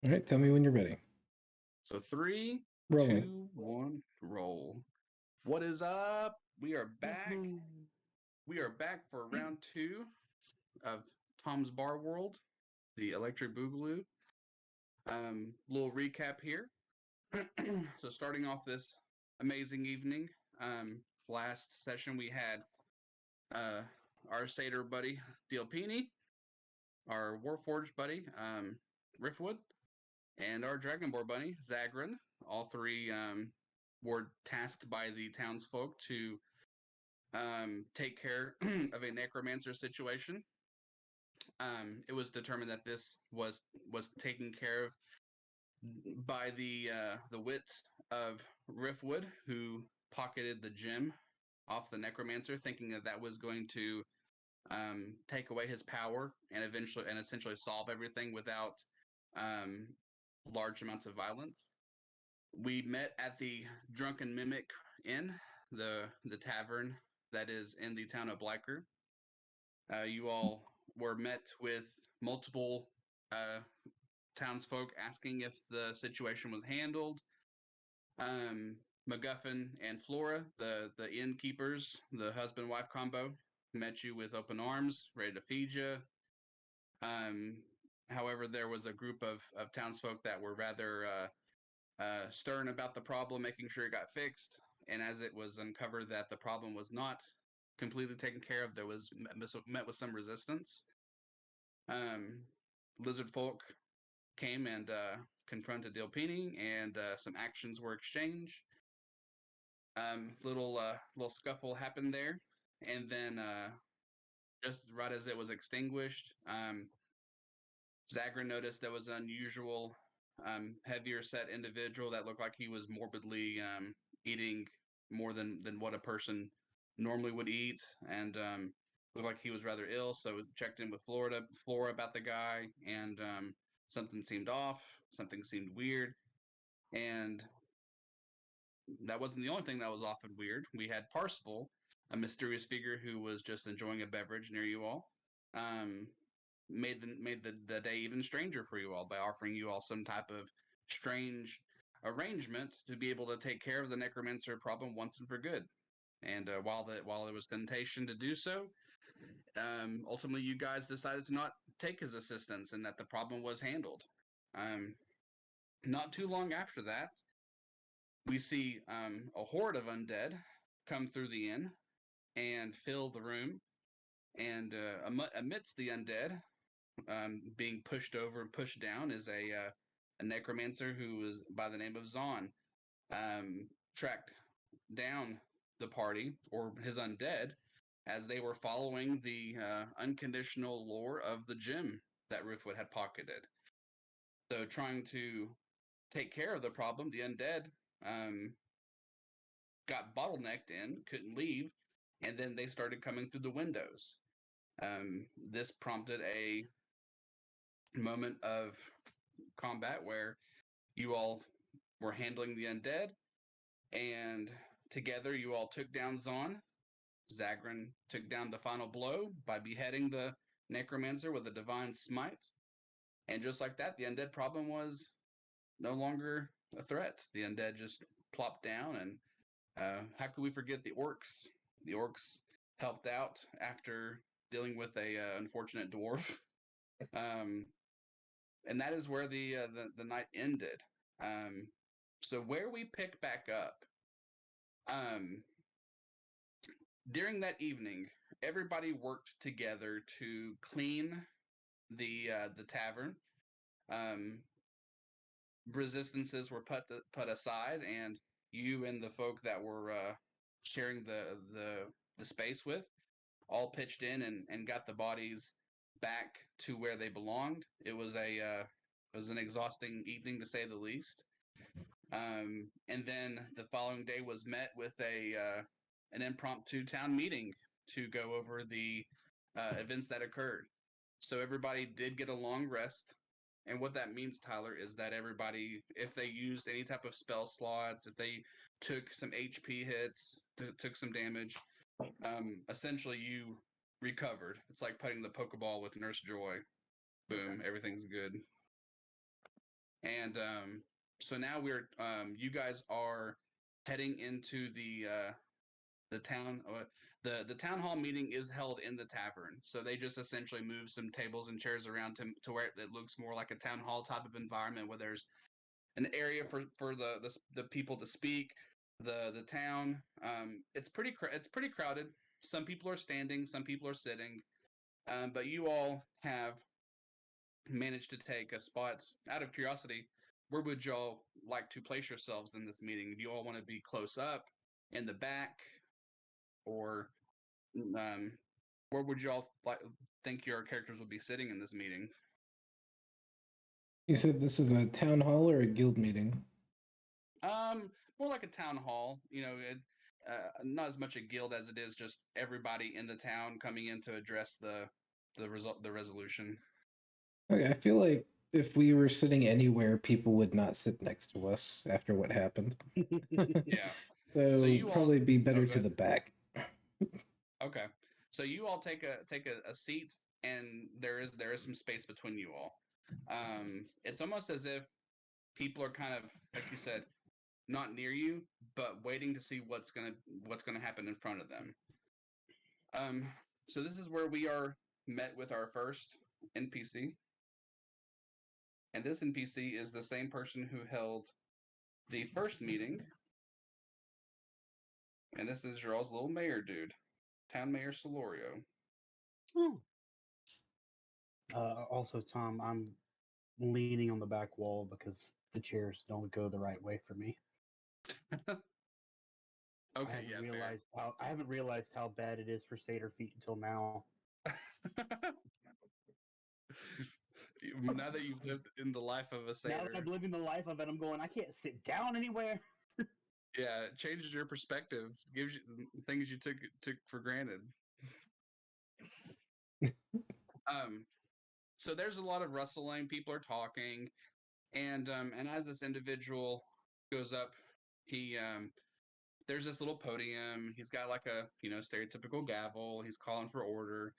All right, tell me when you're ready. So three, Rolling. 2, 1, roll. What is up? We are back. We are back for round 2 of Tom's Bar World, the Electric Boogaloo. Little recap here. So starting off this amazing evening, last session we had uh, our Satyr buddy Dialpini, our Warforged buddy Riffwood, and our Dragonborn bunny Zagran. All three were tasked by the townsfolk to take care of a necromancer situation. It was determined that this was taken care of by the wit of Riffwood, who pocketed the gem off the necromancer, thinking that that was going to take away his power and essentially solve everything without um, large amounts of violence. We met at the Drunken Mimic Inn, the tavern that is in the town of Bliker. You all were met with multiple uh, townsfolk asking if the situation was handled. Um, MacGuffin and Flora, the innkeepers, the husband wife combo, met you with open arms, ready to feed you. Um, However, there was a group of townsfolk that were rather stern about the problem, making sure it got fixed. And as it was uncovered that the problem was not completely taken care of, there was met with some resistance. Um, Lizard folk came and confronted Dilpini, and some actions were exchanged. Little scuffle happened there, and then just right as it was extinguished, Zagran noticed there was an unusual, heavier set individual that looked like he was morbidly eating more than what a person normally would eat, and looked like he was rather ill. So checked in with Flora about the guy, and something seemed off, something seemed weird, and that wasn't the only thing that was off and weird. We had Parsifal, a mysterious figure who was just enjoying a beverage near you all. Um, made the day even stranger for you all by offering you all some type of strange arrangement to be able to take care of the necromancer problem once and for good. And while there was temptation to do so, ultimately you guys decided to not take his assistance, and that the problem was handled. Um, Not too long after that, we see a horde of undead come through the inn and fill the room. And amidst the undead, being pushed over and pushed down, is a necromancer who was by the name of Zon. Tracked down the party, or his undead, as they were following the unconditional lore of the gem that Roofwood had pocketed. So, trying to take care of the problem, the undead um, got bottlenecked in, couldn't leave, and then they started coming through the windows. This prompted a moment of combat where you all were handling the undead, and together you all took down Zon. Zagran took down the final blow by beheading the necromancer with a divine smite. And just like that, the undead problem was no longer a threat. The undead just plopped down, and how could we forget the orcs? The orcs helped out after dealing with a unfortunate dwarf. Um, and that is where the night ended. Um, so where we pick back up, um, during that evening, everybody worked together to clean the tavern. Um, Resistances were put aside, and you and the folk that were sharing the space with all pitched in and got the bodies back to where they belonged. It was an exhausting evening, to say the least. And then the following day was met with a an impromptu town meeting to go over the events that occurred. So everybody did get a long rest. And what that means, Tyler, is that everybody, if they used any type of spell slots, if they took some HP hits, took some damage, essentially you recovered. It's like putting the Pokeball with Nurse Joy. Boom, Okay. everything's good. And so now we're you guys are heading into the town. The town hall meeting is held in the tavern, so they just essentially move some tables and chairs around to where it looks more like a town hall type of environment, where there's an area for the people to speak. The town, it's pretty crowded. Some people are standing, some people are sitting, but you all have managed to take a spot. Out of curiosity, where would y'all like to place yourselves in this meeting? Do you all want to be close up, in the back, or um, where would y'all think your characters would be sitting in this meeting? You said this is a town hall or a guild meeting? More like a town hall. Not as much a guild as it is just everybody in the town coming in to address the resolution. Okay, I feel like if we were sitting anywhere, people would not sit next to us after what happened. Yeah. So So you all. probably be better Oh, to good. the back. Okay. So you all take a seat, and there is some space between you all. It's almost as if people are kind of, like you said, not near you, but waiting to see what's gonna happen in front of them. Um, so this is where we are met with our first NPC, and this NPC is the same person who held the first meeting, and this is your all's little mayor dude, Town Mayor Solorio. Oh. Also, Tom, I'm leaning on the back wall because the chairs don't go the right way for me. Okay, yeah, fair. I haven't realized how bad it is for satyr feet until now. Now that you've lived in the life of a Now that satyr, I'm living the life of it, I'm going. I can't sit down anywhere. yeah, it changes your perspective, gives you things you took for granted. Um, so there's a lot of rustling. People are talking, and as this individual goes up, he there's this little podium. He's got like a stereotypical gavel. He's calling for order.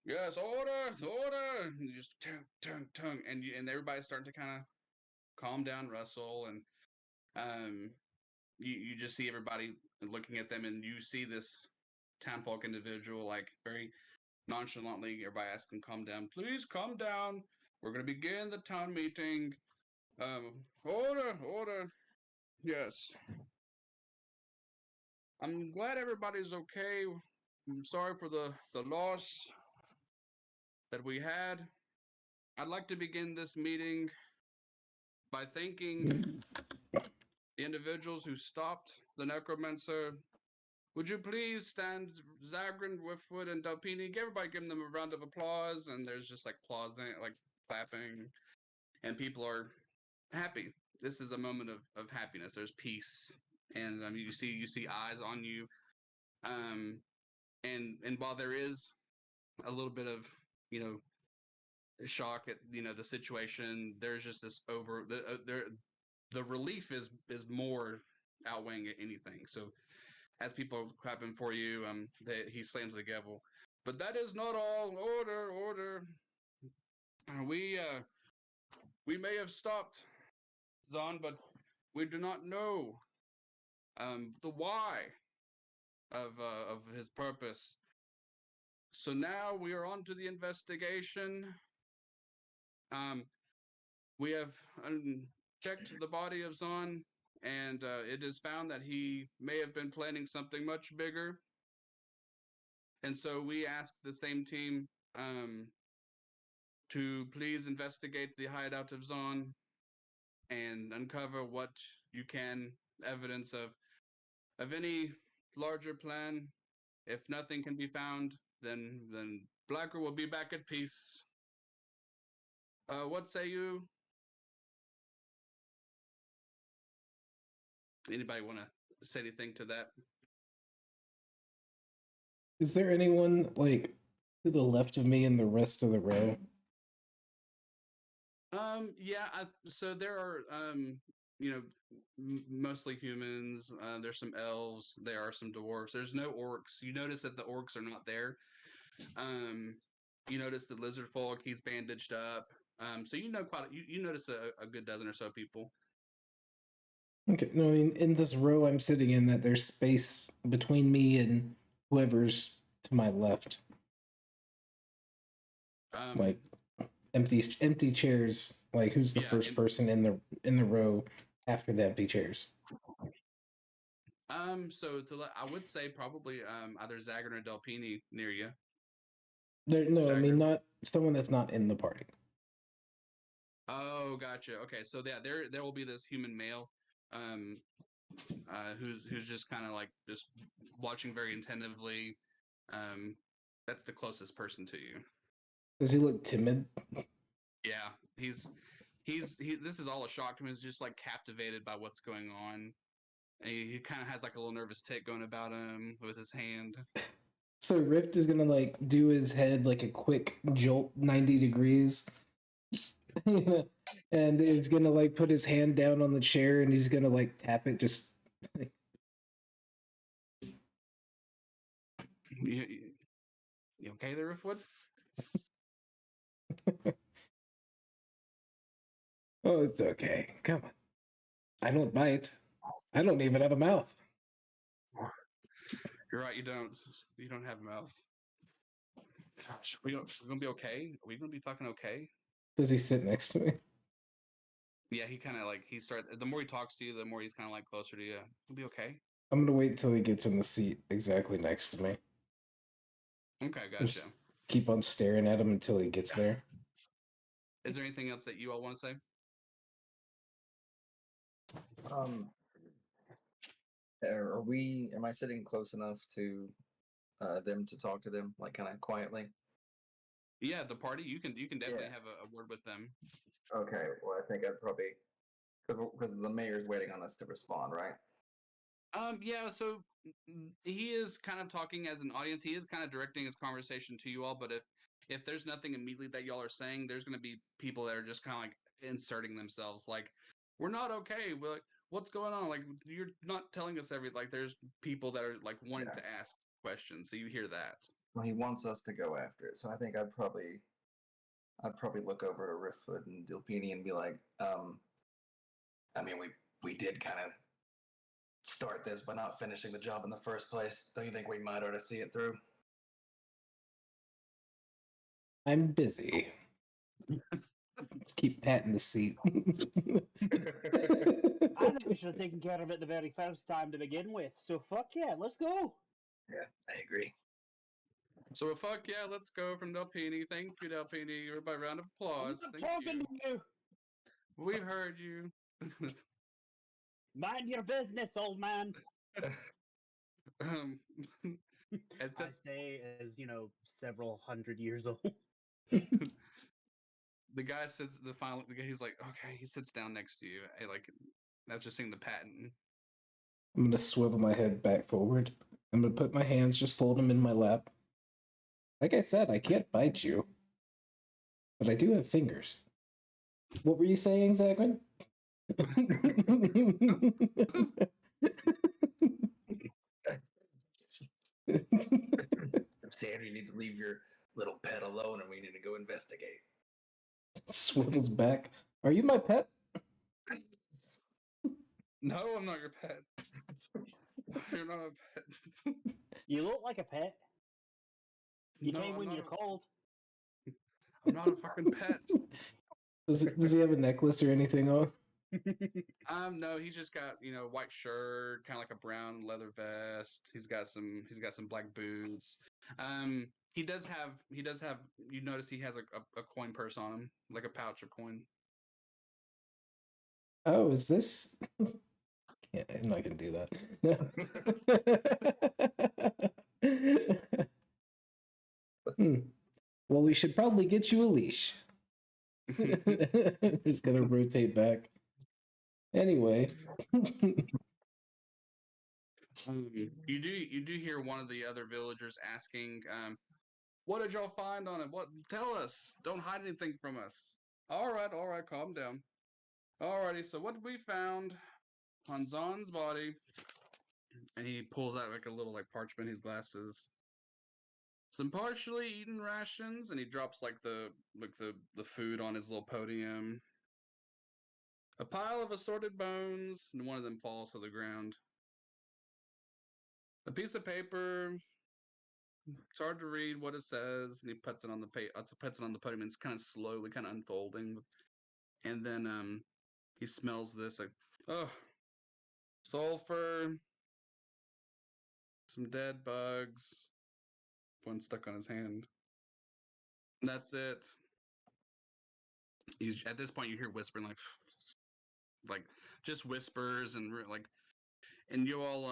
Yes, order, order. And you just tung tung tung, and everybody's starting to kind of calm down, Russell, and um, you just see everybody looking at them, and you see this townfolk individual like very nonchalantly. Everybody asks him, "Calm down, please, calm down. We're gonna begin the town meeting. Order, order. Yes, I'm glad everybody's okay. I'm sorry for the loss that we had. I'd like to begin this meeting by thanking the individuals who stopped the necromancer. Would you please stand, Zagrin, Whifwood, and Delpini? Everybody give them a round of applause, and there's just like applauding, like clapping, and people are happy. This is a moment of happiness. There's peace, and you see eyes on you. Um, and while there is a little bit of you know shock at the situation, there's just this over the relief is more outweighing anything. So as people are clapping for you, he slams the gavel. But that is not all. Order, order. We may have stopped Zahn, but we do not know the why of his purpose. So now we are on to the investigation. Um, we have checked the body of Zahn, and it is found that he may have been planning something much bigger. And so we asked the same team to please investigate the hideout of Zahn and uncover what you can evidence of any larger plan. If nothing can be found, then Blacker will be back at peace. What say you? Anybody want to say anything to that? Is there anyone like to the left of me in the rest of the row? Yeah. So there are, mostly humans. There's some elves. There are some dwarves. There's no orcs. You notice that the orcs are not there. Um, you notice the lizard folk. He's bandaged up. So you know you notice a good dozen or so people. Okay, no, I mean in this row I'm sitting in, that there's space between me and whoever's to my left, Um, like empty chairs. Like who's the yeah, first person in the row after the empty chairs? so I would say probably either Zagan or Delpini near you. There, no, I mean Jagger. not someone that's not in the party. Oh, gotcha. Okay, so yeah, there will be this human male, um, who's just kind of like just watching very attentively. Um, that's the closest person to you. Does he look timid? Yeah, he. This is all a shock to him. He's just like captivated by what's going on. And he kind of has like a little nervous tick going about him with his hand. So Rift is gonna like do his head like a quick jolt 90 degrees. And is gonna like put his hand down on the chair and he's gonna like tap it just You, you okay there, Riftwood? oh, it's okay. Come on. I don't bite. I don't even have a mouth. You're right. You don't. You don't have a mouth. Gosh, we're gonna be okay. Are we gonna be fucking okay? Does he sit next to me? Yeah, he kind of like he starts. The more he talks to you, the more he's kind of like closer to you. We'll be okay. I'm gonna wait until he gets in the seat exactly next to me. Okay, Just gotcha. keep on staring at him until he gets there. Is there anything else that you all want to say? Um, are we? Am I sitting close enough to them to talk to them, like kind of quietly? Yeah, the party. You can definitely have a word with them. Okay. Well, I think I'd probably because the mayor's waiting on us to respond, right? Yeah, so he is kind of talking as an audience. He is kind of directing his conversation to you all, but if there's nothing immediately that y'all are saying, there's going to be people that are just kind of like inserting themselves like we're not okay. We're like what's going on? Like you're not telling us everything. Like there's people that are like wanting Yeah. to ask questions. So you hear that. Well, he wants us to go after it, so I think I'd probably look over to Rifffoot and Dilpini and be like, I mean, we did kind of start this by not finishing the job in the first place. Don't you think we might ought to see it through? I'm busy. Just keep patting the seat. I think we should have taken care of it the very first time to begin with. So fuck yeah, let's go. Yeah, I agree. So fuck yeah, let's go from Delpini. Thank you, Delpini. Everybody, round of I'm applause. not Thank talking you. to you. We've heard you. Mind your business, old man. um, it's I say as, several hundred years old. the guy sits the final. He's like, okay. He sits down next to you. Like after seeing the patent. I'm gonna swivel my head back forward. I'm gonna put my hands, just fold them in my lap. Like I said, I can't bite you, but I do have fingers. What were you saying, Zachman? Sandra, you need to leave your little pet alone and we need to go investigate. Swivels back. Are you my pet? No, I'm not your pet. You're not a pet. You look like a pet. You No, came I'm when not you're a- cold. I'm not a fucking pet. Does he have a necklace or anything on? No, he's just got white shirt, kind of like a brown leather vest. He's got some black boots. He does have. You notice he has a coin purse on him, like a pouch of coin. Oh, is this? Yeah, I'm not gonna do that. Hmm. Well, we should probably get you a leash. Just gonna rotate back. Anyway. You do hear one of the other villagers asking, "What did y'all find on it? What? Tell us! Don't hide anything from us." All right, calm down. Alrighty, so what we found on Zon's body, and he pulls out like a little like parchment, his glasses. some partially eaten rations, and he drops like the food on his little podium. A pile of assorted bones, and one of them falls to the ground. A piece of paper. It's hard to read what it says, and he puts it on the puts it on the podium, and it's kind of slowly, kind of unfolding. And then he smells this like, oh, sulfur, some dead bugs, one stuck on his hand. That's it. He's at this point you hear whispering like just whispers and like, and you all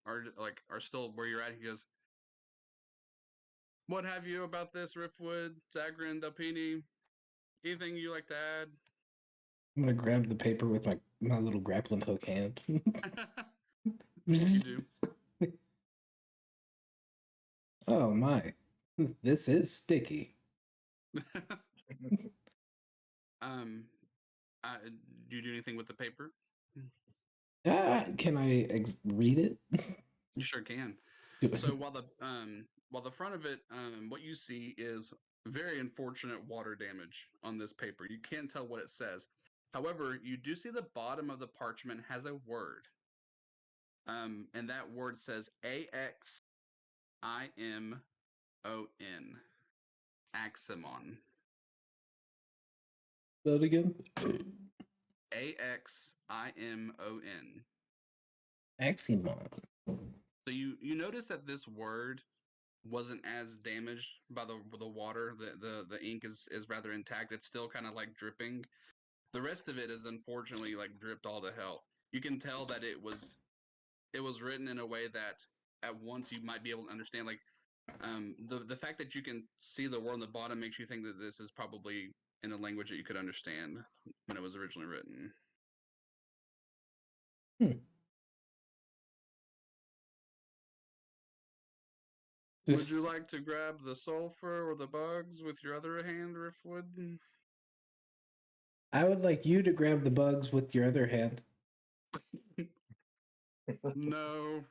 are still where you're at. He goes, "What have you about this, Riftwood, Zagrin, Delpini? Anything you like to add?" I'm gonna grab the paper with my little grappling hook hand. You do. Oh my, this is sticky. Do you do anything with the paper? Can I read it? You sure can. So while the front of it, what you see is very unfortunate water damage on this paper. You can't tell what it says. However, you do see the bottom of the parchment has a word. And that word says AXIMON. Aximon. That again? AXIMON. Aximon. So you notice that this word wasn't as damaged by the water. The ink is rather intact. It's still kind of like dripping. The rest of it is unfortunately like dripped all to hell. You can tell that it was written in a way that at once you might be able to understand. Like the fact that you can see the word on the bottom makes you think that this is probably in a language that you could understand when it was originally written. Would you like to grab the sulfur or the bugs with your other hand, Riftwood? I would like you to grab the bugs with your other hand. No.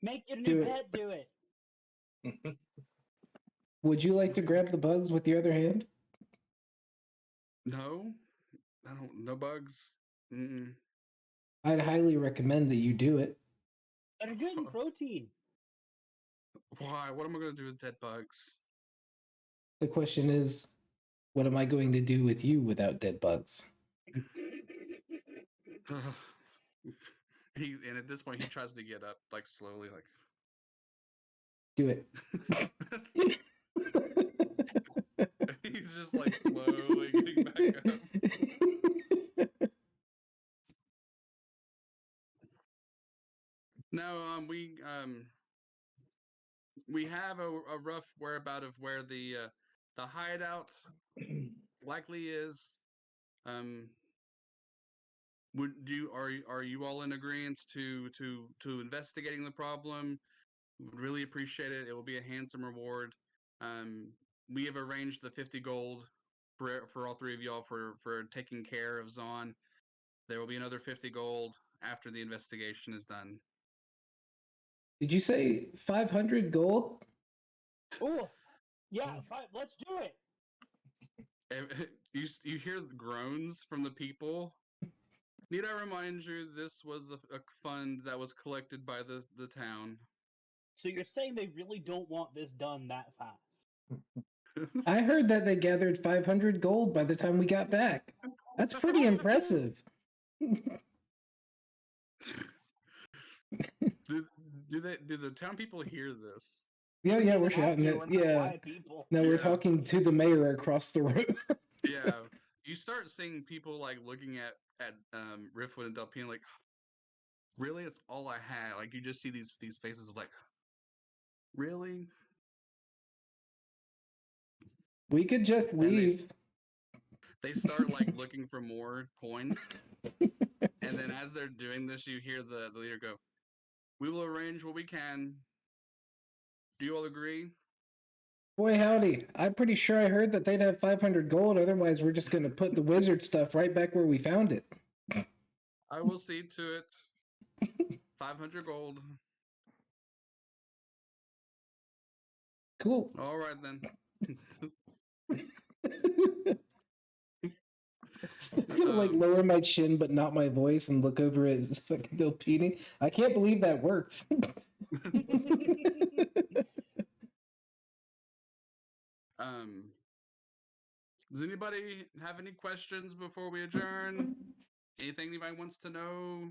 Make your Do new it. pet do it. Would you like to grab the bugs with your other hand? No. I don't. No bugs. Mm-mm. I'd highly recommend that you do it. They're good in protein. Why? What am I going to do with dead bugs? The question is, what am I going to do with you without dead bugs? And at this point, he tries to get up, like slowly, like. Do it. He's just like slowly getting back up. No, we have a rough whereabout of where the hideout likely is. Are you all in agreement to investigating the problem? Would really appreciate it. It will be a handsome reward. We have arranged the 50 gold for all three of y'all for taking care of Zon. There will be another 50 gold after the investigation is done. Did you say 500 gold? Oh, yeah, fine, let's do it. You hear groans from the people. Need I remind you, this was a fund that was collected by the town. So you're saying they really don't want this done that fast? I heard that they gathered 500 gold by the time we got back. That's pretty impressive. Do the town people hear this? Yeah, we're shouting it. Yeah. No, we're talking to the mayor across the room. Yeah. You start seeing people like looking at Riftwood and Delpine like, really? It's all I had. Like you just see these faces of like, really? We could just leave. They start like looking for more coin. And then as they're doing this, you hear the leader go, "We will arrange what we can. Do you all agree?" Boy, howdy. I'm pretty sure I heard that they'd have 500 gold. Otherwise, we're just going to put the wizard stuff right back where we found it. I will see to it. 500 gold. Cool. All right then. I'm gonna like lower my chin but not my voice and look over at fucking Delpini. I can't believe that worked. Does anybody have any questions before we adjourn? Anything anybody wants to know?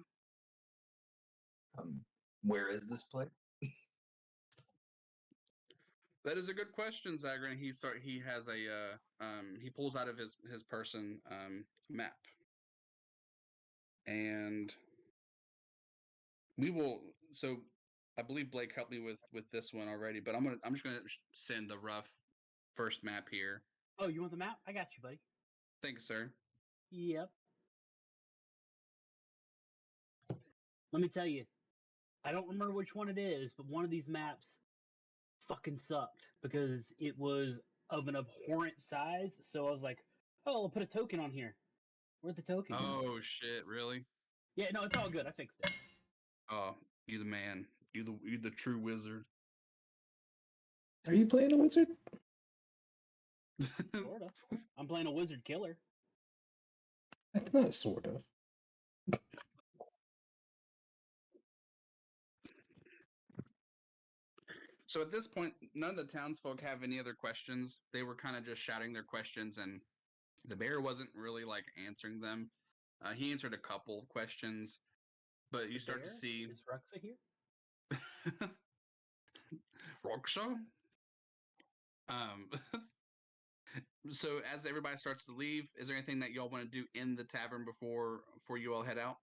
Where is this place? That is a good question, Zagran. He has a he pulls out of his person map. And we will so I believe Blake helped me with this one already, but I'm just gonna send the rough first map here. Oh, you want the map? I got you, buddy. Thanks, sir. Yep. Let me tell you, I don't remember which one it is, but one of these maps fucking sucked because it was of an abhorrent size. So I was like, oh, I'll put a token on here. Where'd the token go? Oh shit, really? Yeah, no, it's all good. I fixed it. Oh, you the man. You the true wizard. Are you playing a wizard? Sorta. I'm playing a wizard killer. That's not sort of. So at this point, none of the townsfolk have any other questions. They were kind of just shouting their questions, and the bear wasn't really like answering them. He answered a couple of questions, but you start to Bear? see Is Ruxa here? Roxa. So as everybody starts to leave, is there anything that y'all want to do in the tavern before you all head out?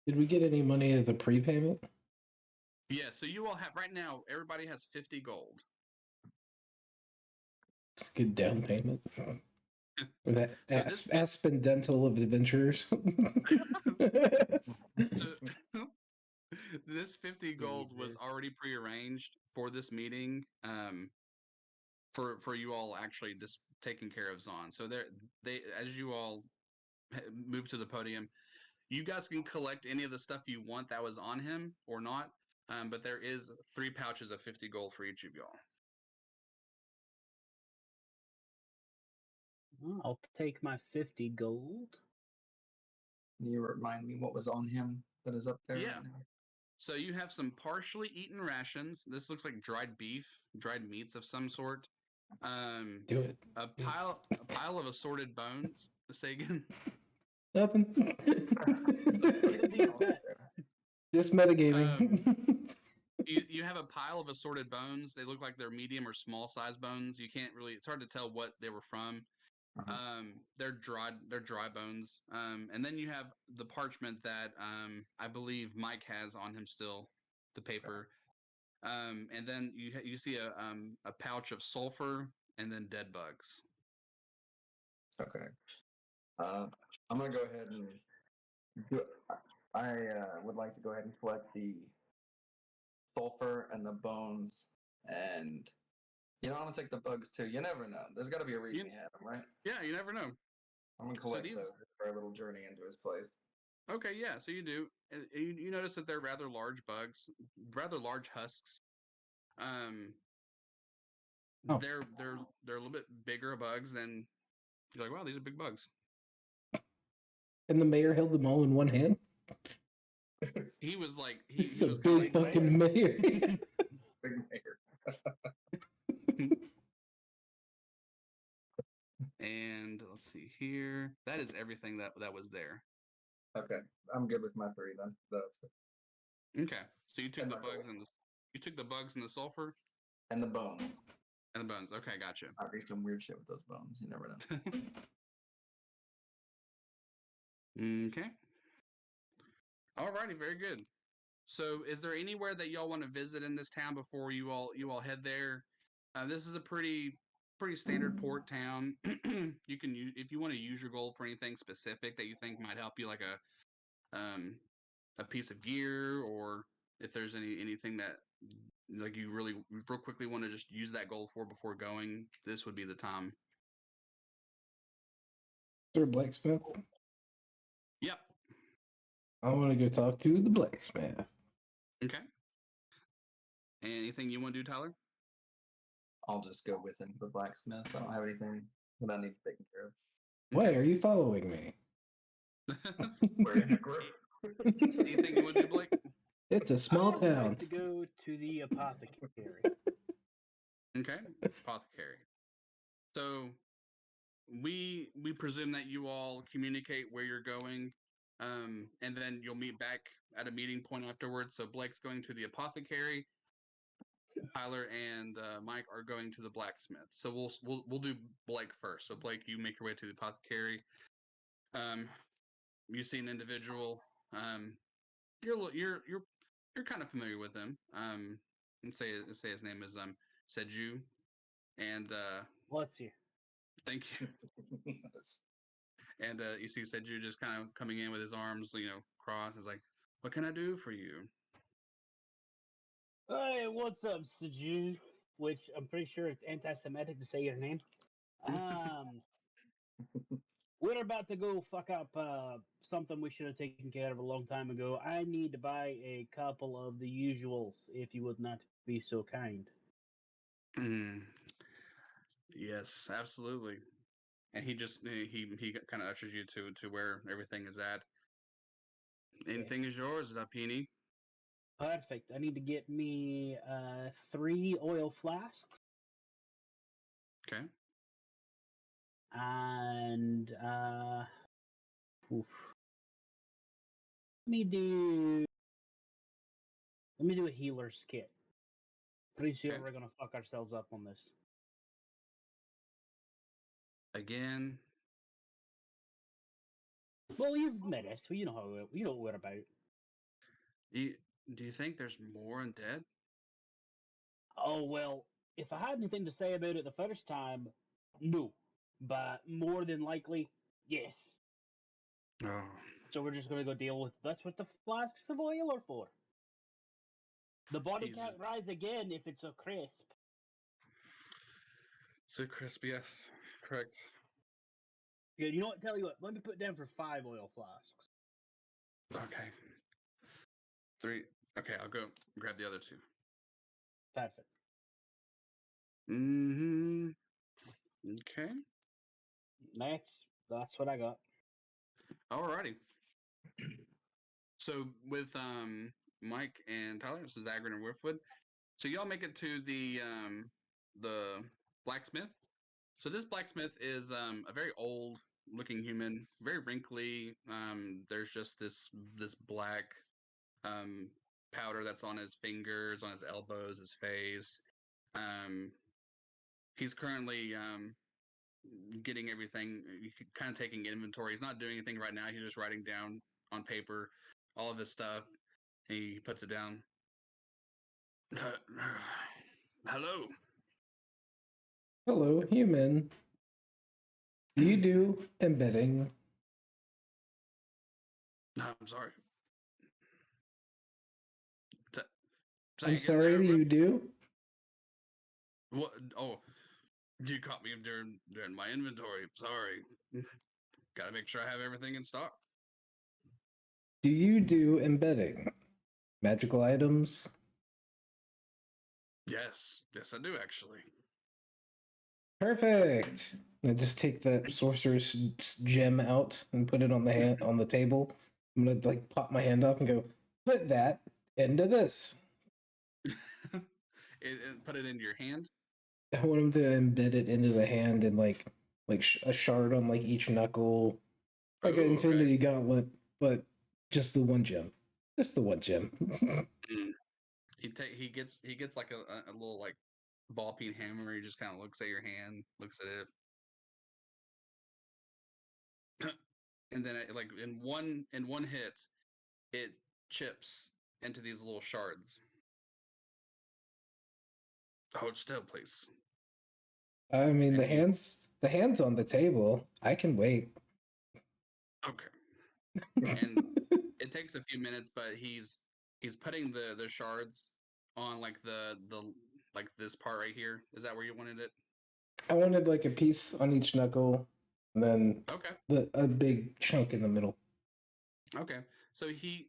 Did we get any money as a prepayment? Yeah. So you all have right now. Everybody has 50 gold. It's a good down payment. For that So this Aspen Dental of Adventurers. So this 50 gold was already prearranged for this meeting. For you all actually just taking care of Zon. So they as you all move to the podium, you guys can collect any of the stuff you want that was on him or not. But there is 3 pouches of 50 gold for each of y'all. Well, I'll take my 50 gold. Can you remind me what was on him that is up there Yeah. right now? So you have some partially eaten rations. This looks like dried beef, dried meats of some sort. Do it. A pile of assorted bones. Say again. Nothing. It'll be a pet. Just metagaming. You have a pile of assorted bones. They look like they're medium or small size bones. You can't really. It's hard to tell what they were from. They're dry bones. And then you have the parchment that I believe Mike has on him still, the paper. And then you see a pouch of sulfur and then dead bugs. Okay. I'm gonna go ahead and do. I would like to go ahead and collect the sulfur and the bones, and I'm gonna take the bugs too. You never know. There's got to be a reason he had them, right? Yeah, you never know. I'm gonna collect those for our little journey into his place. Okay, yeah, so you do. You notice that they're rather large bugs, rather large husks. They're a little bit bigger bugs than you're like, wow, these are big bugs. And the mayor held them all in one hand. He was like, He's he a was big fucking mayor. Big mayor. And let's see here. That is everything that was there. Okay, I'm good with my 3 then. That's good. Okay, so you took the bugs and the sulfur And the bones. and the bones. Okay, gotcha. Might be some weird shit with those bones. You never know. Okay. Alrighty, very good. So, is there anywhere that y'all want to visit in this town before you all head there? This is a pretty standard port town. You can use if you want to use your gold for anything specific that you think might help you, like a piece of gear, or if there's anything that like you really real quickly want to just use that gold for before going. This would be the time. Sir Blacksmith. Yep. I want to go talk to the blacksmith. Okay. Anything you want to do, Tyler? I'll just go with him to the blacksmith. I don't have anything that I need taken care of. Why are you following me? We're in a group. Anything you would do, Blake? It's a small I would town. like to go to the apothecary. Okay, apothecary. So we presume that you all communicate where you're going, and then you'll meet back at a meeting point afterwards. So Blake's going to the apothecary. Tyler and Mike are going to the blacksmith. So we'll do Blake first. So Blake, you make your way to the apothecary. You see an individual. You're kind of familiar with him. And say his name is Seju, and Bless you. thank you. And you see Seju just kind of coming in with his arms, crossed. He's like, "What can I do for you?" Hey, what's up, Saju? Which I'm pretty sure it's anti-Semitic to say your name. We're about to go fuck up something we should have taken care of a long time ago. I need to buy a couple of the usuals, if you would not be so kind. Mm, yes, absolutely. And he just he kind of ushers you to where everything is at. Anything is yours, Zapini. Perfect. I need to get me 3 oil flasks Okay. and oof. Let me do a healer's kit. Pretty sure Okay. we're gonna fuck ourselves up on this. Again. Well, you've met us. You know what we're about. Do you think there's more undead? Oh well, if I had anything to say about it the first time, no. But more than likely, yes. Oh, So we're just gonna go deal with that's what the flasks of oil are for. The body can't Jesus. rise again if it's a crisp. So crisp, yes, correct. Yeah, you know what? Tell you what. Let me put down for 5 oil flasks. Okay. 3. Okay, I'll go grab the other 2. Perfect. Mm-hmm. Okay. That's what I got. Alrighty. So with Mike and Tyler, this is Agrin and Wolfwood. So y'all make it to the blacksmith. So this blacksmith is a very old looking human, very wrinkly. There's just this black um, powder that's on his fingers, on his elbows, his face. Um, he's currently getting everything, kind of taking inventory. He's not doing anything right now. He's just writing down on paper all of his stuff. He puts it down. Hello. Hello, human. Do you do embedding? I'm sorry. Say I'm again sorry there, that bro. you do. What? Oh, you caught me during my inventory. Sorry. Gotta make sure I have everything in stock. Do you do embedding? Magical items? Yes, I do actually. Perfect. I just take that sorcerer's gem out and put it on the hand on the table. I'm gonna like pop my hand off and go, put that into this. Put it into your hand. I want him to embed it into the hand and like a shard on like each knuckle, like an Ooh, okay. infinity gauntlet, but just the one gem. Just the one gem. Mm. He gets like a little like ball peen hammer. He just kind of looks at your hand, looks at it, and then like in one hit, it chips into these little shards. Hold still, please. I mean And the hands on the table. I can wait. okay. And it takes a few minutes, but he's putting the shards on like the like this part right here. Is that where you wanted it? I wanted like a piece on each knuckle, and then Okay. a big chunk in the middle. Okay. So he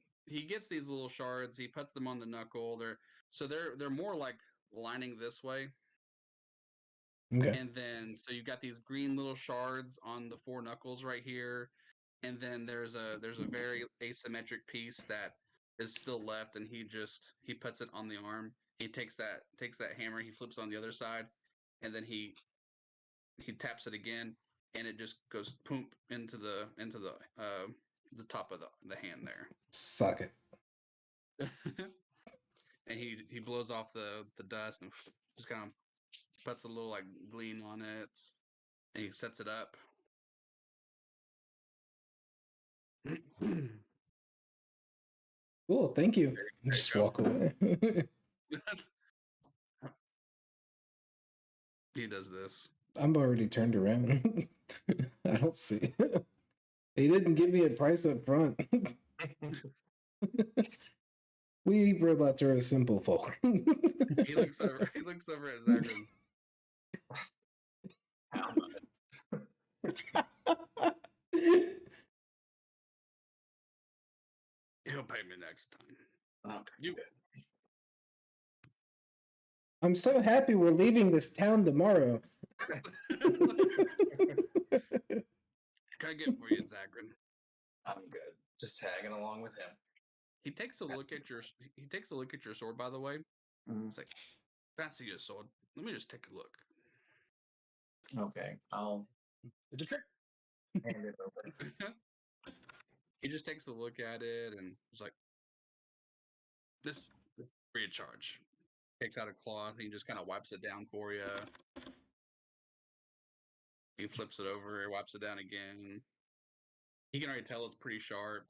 gets these little shards. He puts them on the knuckle. They're more like lining this way. Okay. And then so you've got these green little shards on the 4 knuckles right here, and then there's a very asymmetric piece that is still left, and he puts it on the arm. He takes that hammer, he flips on the other side, and then he taps it again, and it just goes poop into the top of the hand there. Suck it. And he blows off the dust and just kind of puts a little like gleam on it, and he sets it up. Cool, thank you. Just go. walk away. He does this. I'm already turned around. I don't see it. He didn't give me a price up front. We robots are a simple folk. He looks over. He looks over at Zagrin. How much? He'll pay me next time. Okay. You I'm so happy we're leaving this town tomorrow. Can I get for you, Zagrin? I'm good. Just tagging along with him. He takes a look at your sword, by the way. He's like, "Can I see your sword? Let me just take a look." Okay, I'll It's a trick. hand it over. He just takes a look at it and he's like, "This free of charge." Takes out a cloth and he just kind of wipes it down for you. He flips it over, wipes it down again. He can already tell it's pretty sharp.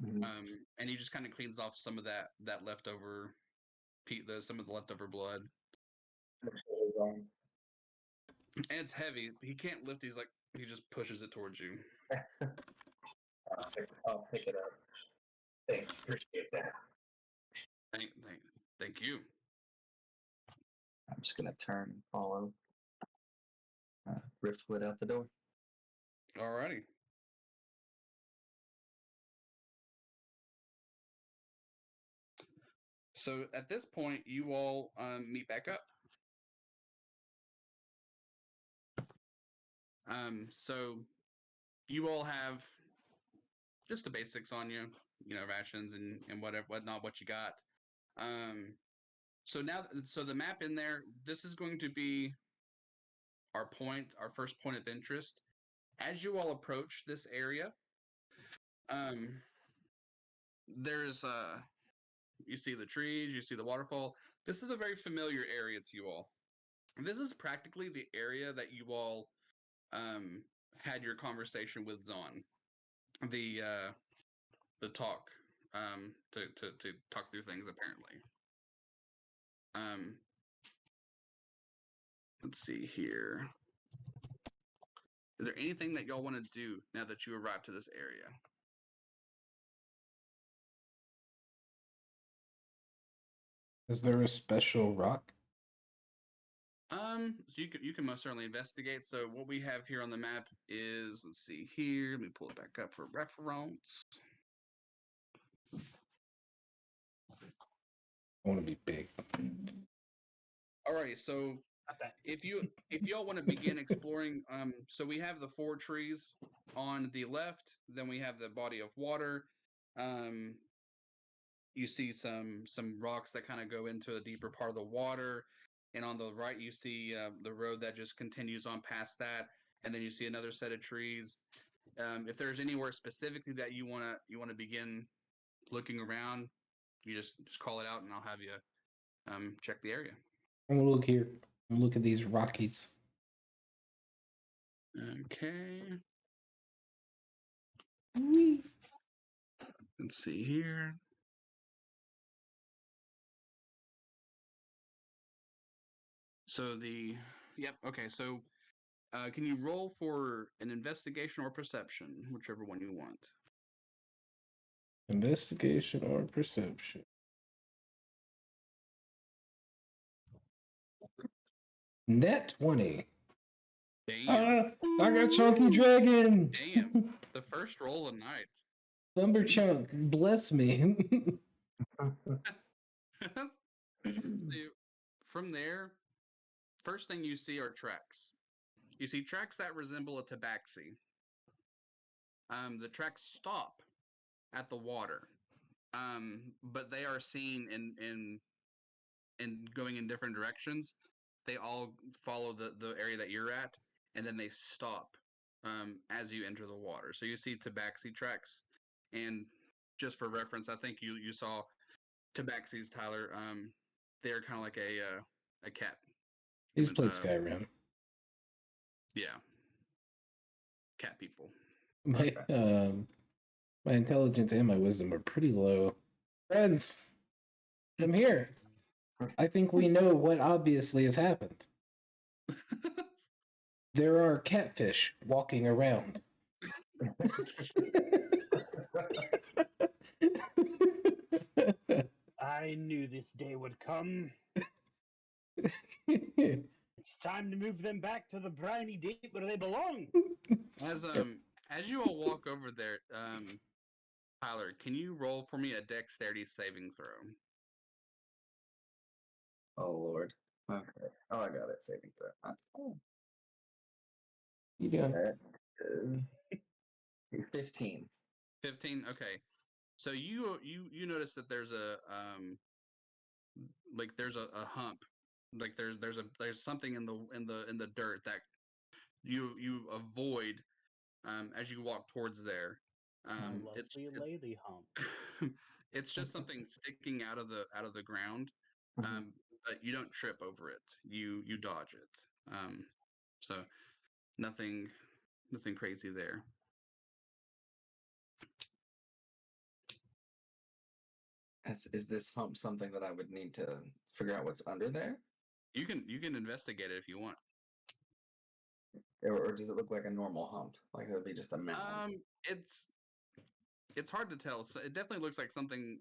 Mhm. And he just kind of cleans off some of that leftover some of the leftover blood. And it's heavy. He can't lift. He's like, he just pushes it towards you. I'll pick it up. Thanks, appreciate that. Thank you. I'm just gonna turn and follow Riftwood out the door. Alrighty. So at this point, you all meet back up. So you all have just the basics on you, rations and whatnot, what you got. So the map in there, this is going to be our first point of interest. As you all approach this area, there's you see the trees, you see the waterfall. This is a very familiar area to you all. This is practically the area that you all had your conversation with Zon. The talk to talk through things apparently. Let's see here. Is there anything that y'all want to do now that you arrived to this area? Is there a special rock? So you can most certainly investigate. So what we have here on the map is, let's see here. Let me pull it back up for reference. I want to be big. Alrighty, so if y'all want to begin exploring, so we have the 4 trees on the left, then we have the body of water. You see some rocks that kind of go into a deeper part of the water, and on the right you see the road that just continues on past that, and then you see another set of trees. If there's anywhere specifically that you wanna begin looking around, you just call it out, and I'll have you check the area. I'm gonna look here. I'm gonna look at these Rockies. Okay. Whee. Let's see here. So okay, so can you roll for an investigation or perception, whichever one you want? Investigation or perception? Net 20. Damn. I got Chunky Dragon. Damn. The first roll of the night. Lumber Chunk, bless me. So from there, first thing you see are tracks. You see tracks that resemble a tabaxi. The tracks stop at the water, but they are seen in going in different directions. They all follow the area that you're at, and then they stop as you enter the water. So you see tabaxi tracks, and just for reference, I think you saw tabaxis, Tyler. They're kind of like a cat. He's played Skyrim. Yeah, cat people. My my intelligence and my wisdom are pretty low. Friends, I'm here. I think we know what obviously has happened. There are catfish walking around. I knew this day would come. It's time to move them back to the briny deep where they belong. As you all walk over there, Tyler, can you roll for me a dexterity saving throw? Oh Lord. Okay. Oh, I got it. Saving throw. Oh. You doing? That is 15. 15. Okay. So you notice that there's a there's a hump, like there's something in the dirt that you avoid as you walk towards there. It's Lovely lady hump. it's just something sticking out of the ground, but you don't trip over it. You dodge it. So nothing crazy there. Is this hump something that I would need to figure out what's under there? You can investigate it if you want. Or does it look like a normal hump? Like it would be just a mound? It's hard to tell. So it definitely looks like something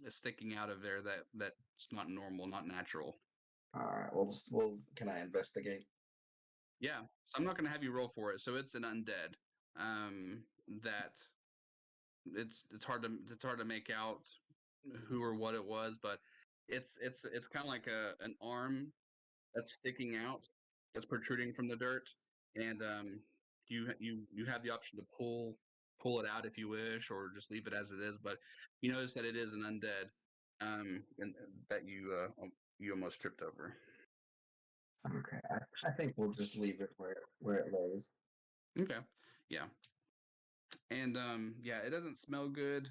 is sticking out of there that's not normal, not natural. All right. Can I investigate? Yeah. So I'm not going to have you roll for it. So it's an undead. That it's hard to make out who or what it was, but it's kind of like an arm that's sticking out, that's protruding from the dirt, and you have the option to pull it out if you wish, or just leave it as it is. But you notice that it is an undead, and that you almost tripped over. Okay. I think we'll just leave it where it lays. Okay, yeah, and yeah, it doesn't smell good.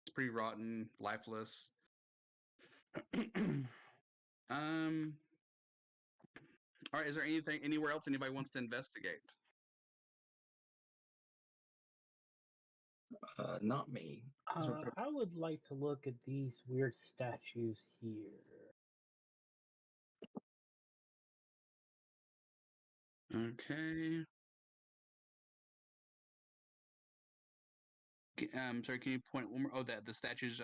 It's pretty rotten, lifeless. um. All right. Is there anything anywhere else anybody wants to investigate? Not me. I would like to look at these weird statues here. Okay. Sorry, can you point one more? Oh, the statues.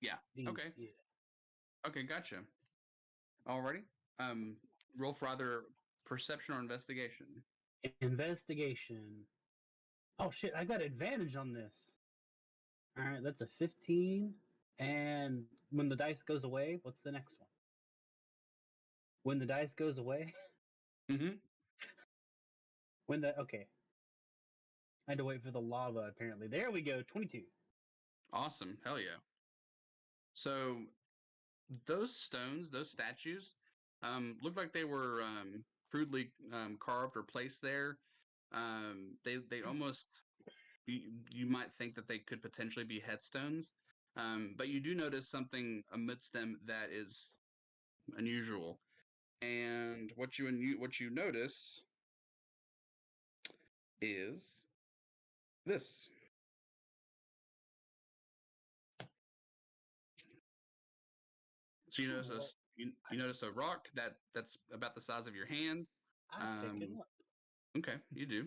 Yeah. These, Okay. yeah. Okay, gotcha. Alrighty. Roll for either perception or investigation. Investigation. Oh shit, I got advantage on this. Alright, that's a 15. And when the dice goes away, what's the next one? When the dice goes away? Mm-hmm. Okay. I had to wait for the lava, apparently. There we go, 22. Awesome. Hell yeah. So those stones, those statues, look like they were crudely carved or placed there. They almost you might think that they could potentially be headstones, but you do notice something amidst them that is unusual. And what you notice is this. So you notice you notice a rock that's about the size of your hand. I pick it up. Okay, you do.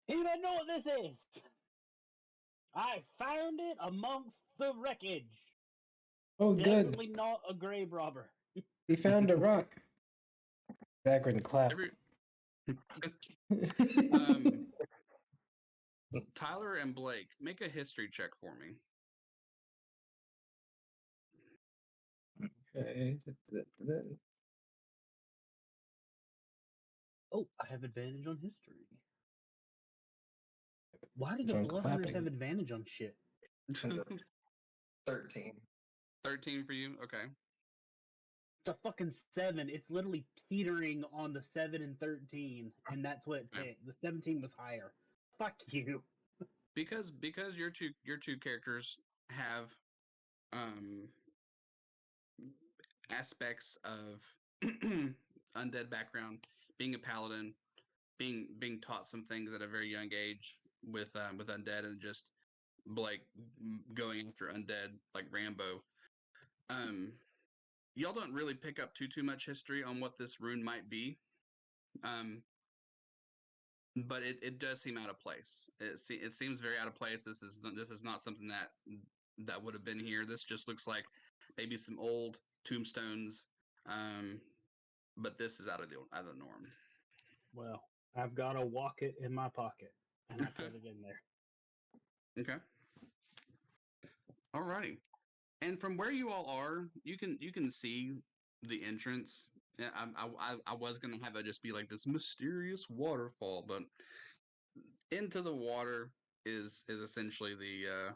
Anybody know what this is? I found it amongst the wreckage. Oh, good. Definitely not a grave robber. He found a rock. Zagrin clap. Tyler and Blake, make a history check for me. Okay. Oh, I have advantage on history. Why do Which the I'm blood hunters clapping. have advantage on shit? That's a 13. 13 for you. Okay. It's a fucking 7. It's literally teetering on the 7 and 13, and that's what it Yeah. picked. The 17 was higher. Fuck you. Because your two characters have um aspects of undead background, being a paladin, being taught some things at a very young age with undead and just like going after undead like Rambo. Um, y'all don't really pick up too much history on what this rune might be. Um, but it does seem out of place. It seems very out of place. This is not something that would have been here. This just looks like maybe some old tombstones. Um, but this is out of the norm. Well, I've got a walk it in my pocket, and I put it in there. Okay. Alrighty. And from where you all are, you can see the entrance. Yeah, I was gonna have it just be like this mysterious waterfall, but into the water is essentially the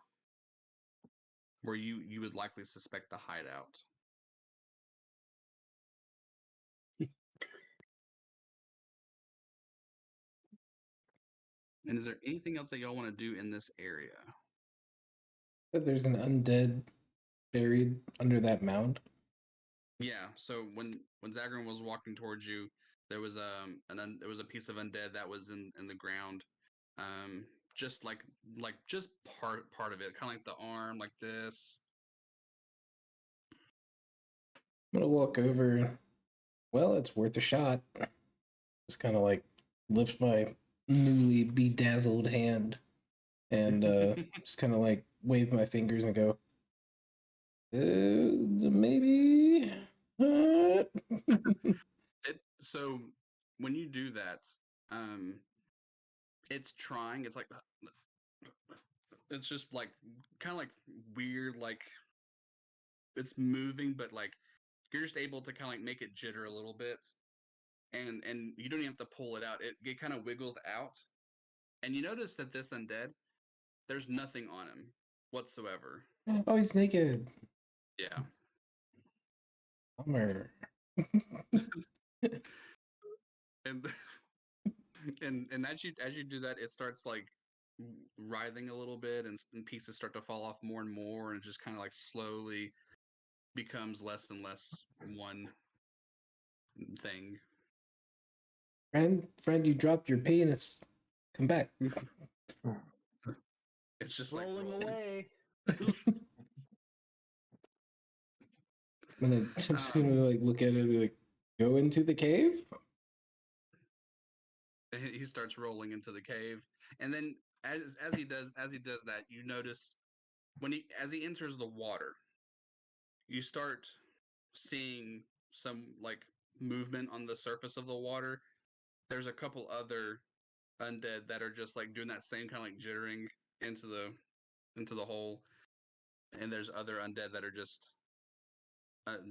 where you would likely suspect the hideout. And is there anything else that y'all want to do in this area? But there's an undead buried under that mound. Yeah. So when Zagran was walking towards you, there was there was a piece of undead that was in the ground, just like just part of it, kind of like the arm, like this. I'm gonna walk over. Well, it's worth a shot. Just kind of like lift my newly bedazzled hand and just kind of like wave my fingers and go, maybe. So when you do that, um, it's trying. It's like it's just like kind of like weird, like it's moving, but like you're just able to kind of like make it jitter a little bit, and you don't even have to pull it out. It kind of wiggles out, and you notice that this undead, there's nothing on him whatsoever. Oh, he's naked. Yeah. Bummer. And and as you do that, it starts like writhing a little bit, and pieces start to fall off more and more, and it just kind of like slowly becomes less and less one thing. Friend, you dropped your penis. Come back. It's just Rolling like away. I'm just gonna like look at it and be like, go into the cave? He starts rolling into the cave, and then as he does that, you notice when he as he enters the water, you start seeing some like movement on the surface of the water. There's a couple other undead that are just like doing that same kind of like jittering into the hole, and there's other undead that are just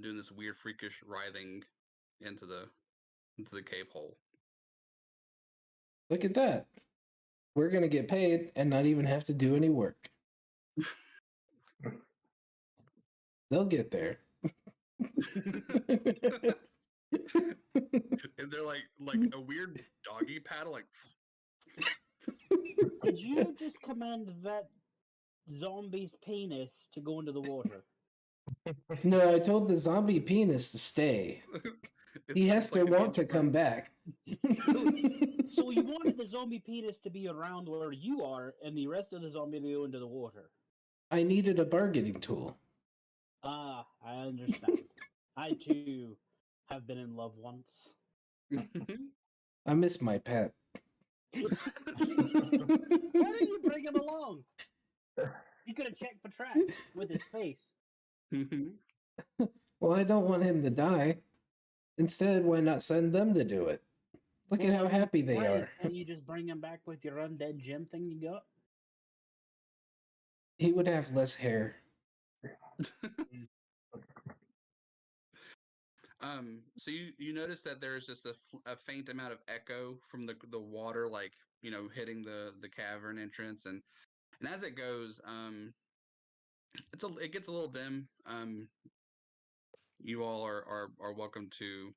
doing this weird freakish writhing into the cave hole. Look at that. We're gonna get paid and not even have to do any work. They'll get there. And they're like a weird doggy paddle, like Did you just command that zombie's penis to go into the water? No, I told the zombie penis to stay. He has it's to like an want to inch come long. back. So you wanted the zombie penis to be around where you are, and the rest of the zombie to go into the water. I needed a bargaining tool. Ah, I understand. I too have been in love once. I miss my pet. Why didn't you bring him along? You could have checked for tracks with his face. Well, I don't want him to die. Instead, why not send them to do it? Look at how happy they are. Can you just bring him back with your undead gem thing you got? He would have less hair. So you notice that there's just a faint amount of echo from the water, like hitting the cavern entrance, and as it goes, it gets a little dim. You all are welcome to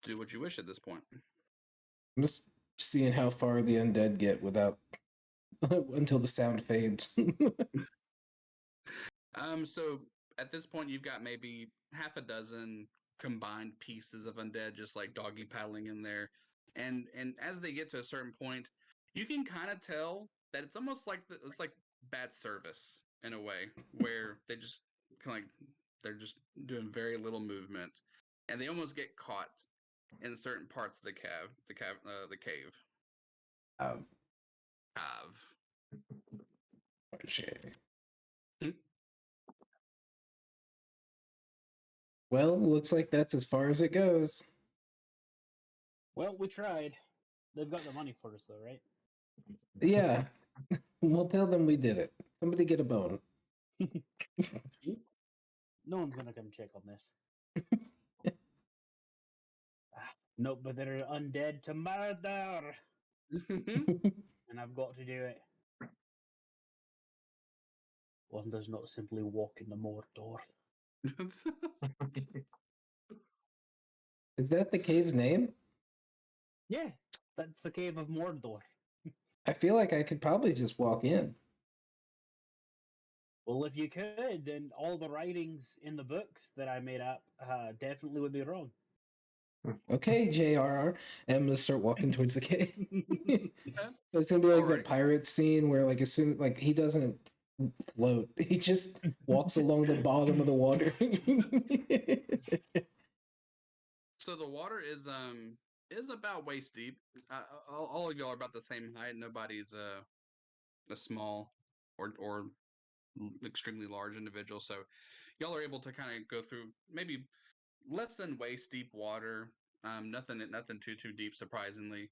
do what you wish at this point. I'm just seeing how far the undead get without until the sound fades. So at this point, you've got maybe half a dozen combined pieces of undead, just like doggy paddling in there, and as they get to a certain point, you can kind of tell that it's almost like it's like bad service in a way, where they just kind of like they're just doing very little movement, and they almost get caught in certain parts of the cave. um, Cave. shit. Hmm. Well, looks like that's as far as it goes. Well, we tried. They've got the money for us, though, right? Yeah, we'll tell them we did it. Somebody get a bone. No one's gonna come check on this. Nope, but they're undead to murder, and I've got to do it. One does not simply walk in the Mordor. Is that the cave's name? Yeah, that's the cave of Mordor. I feel like I could probably just walk in. Well, if you could, then all the writings in the books that I made up definitely would be wrong. Okay, JRR. And I'm gonna start walking towards the cave. It's gonna be like that Alrighty. pirate scene where, like, as soon like he doesn't float, he just walks along the bottom of the water. So the water is about waist deep. All of y'all are about the same height. Nobody's a small or extremely large individual. So y'all are able to kind of go through maybe less than waist deep water. Nothing too deep, surprisingly.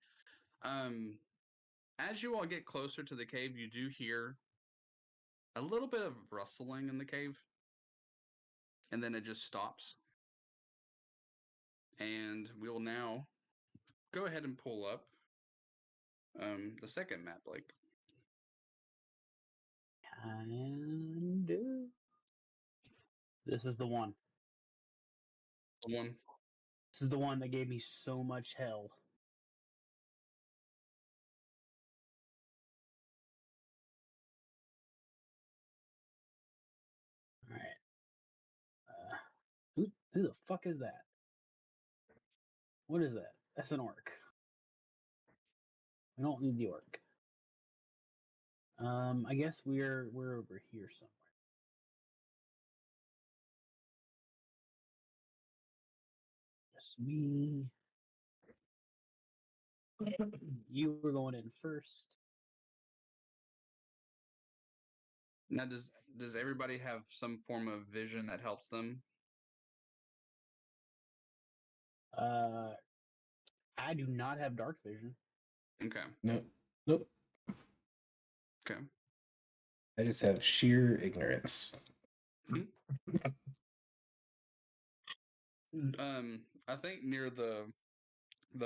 As you all get closer to the cave, you do hear a little bit of rustling in the cave, and then it just stops. And we will now go ahead and pull up the second map, Blake. And this is the one. The one. This is the one that gave me so much hell. All right. Who the fuck is that? What is that? That's an orc. We don't need the orc. I guess we're over here somewhere. Yes, me. You were going in first. Now, does everybody have some form of vision that helps them? I do not have dark vision. Okay. Nope. Okay. I just have sheer ignorance. I think near the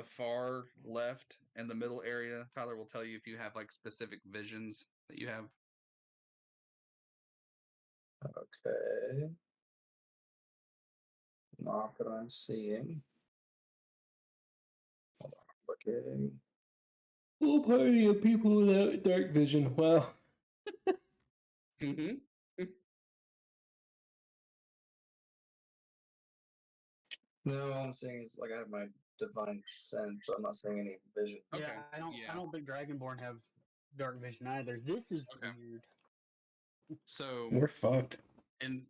far left and the middle area, Tyler will tell you if you have like specific visions that you have. Okay. Not that I'm seeing. Hold on, looking. Full party of people without dark vision. Wow. Mm-hmm. No, all I'm seeing is like I have my divine sense, but I'm not seeing any vision. Okay. Yeah, I Yeah. don't think Dragonborn have dark vision either. This is Okay. weird. So We're fucked. and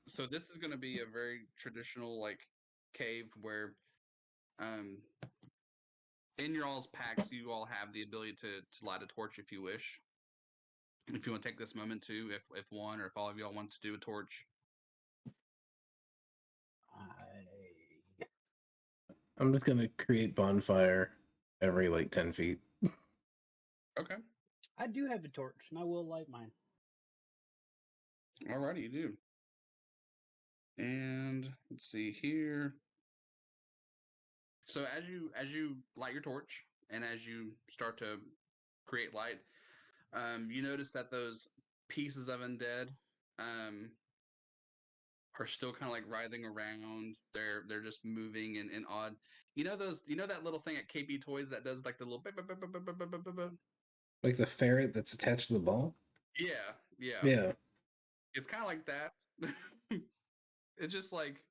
so this is going to be a very traditional like cave where in your all's packs you all have the ability to light a torch if you wish. If you want to take this moment too, if one or if all of y'all want to do a torch. I'm just gonna create bonfire every like 10 feet. Okay. I do have a torch, and I will light mine. Alrighty, you do. And let's see here. So as you light your torch and as you start to create light, you notice that those pieces of undead are still kind of like writhing around. They're just moving in odd. You know those. You know that little thing at KB Toys that does like the little. Like the ferret that's attached to the ball? Yeah, yeah. Yeah. It's kind of like that. It's just like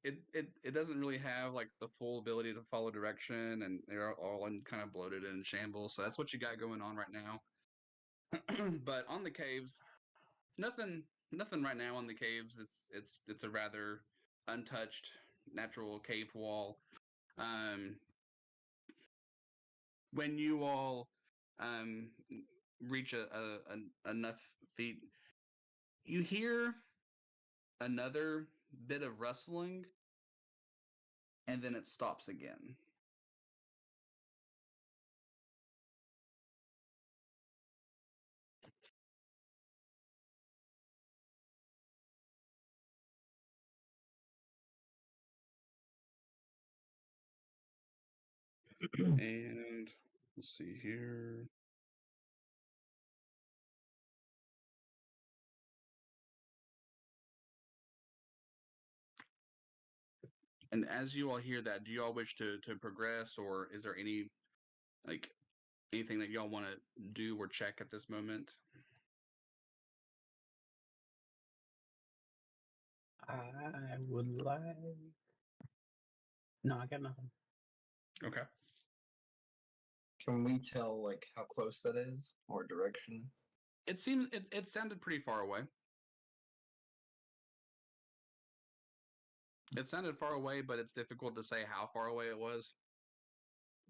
it doesn't really have like the full ability to follow direction, and they're all in kind of bloated and in shambles. So that's what you got going on right now. But on the caves, nothing right now on the caves. It's a rather untouched natural cave wall. Um, when you all um, reach enough feet, you hear another bit of rustling, and then it stops again. And let's see here. And as you all hear that, do you all wish to progress, or is there any like anything that y'all want to do or check at this moment? I would like. No, I got nothing. Okay. Can we tell like how close that is or direction? It seemed it sounded pretty far away. It sounded far away, but it's difficult to say how far away it was.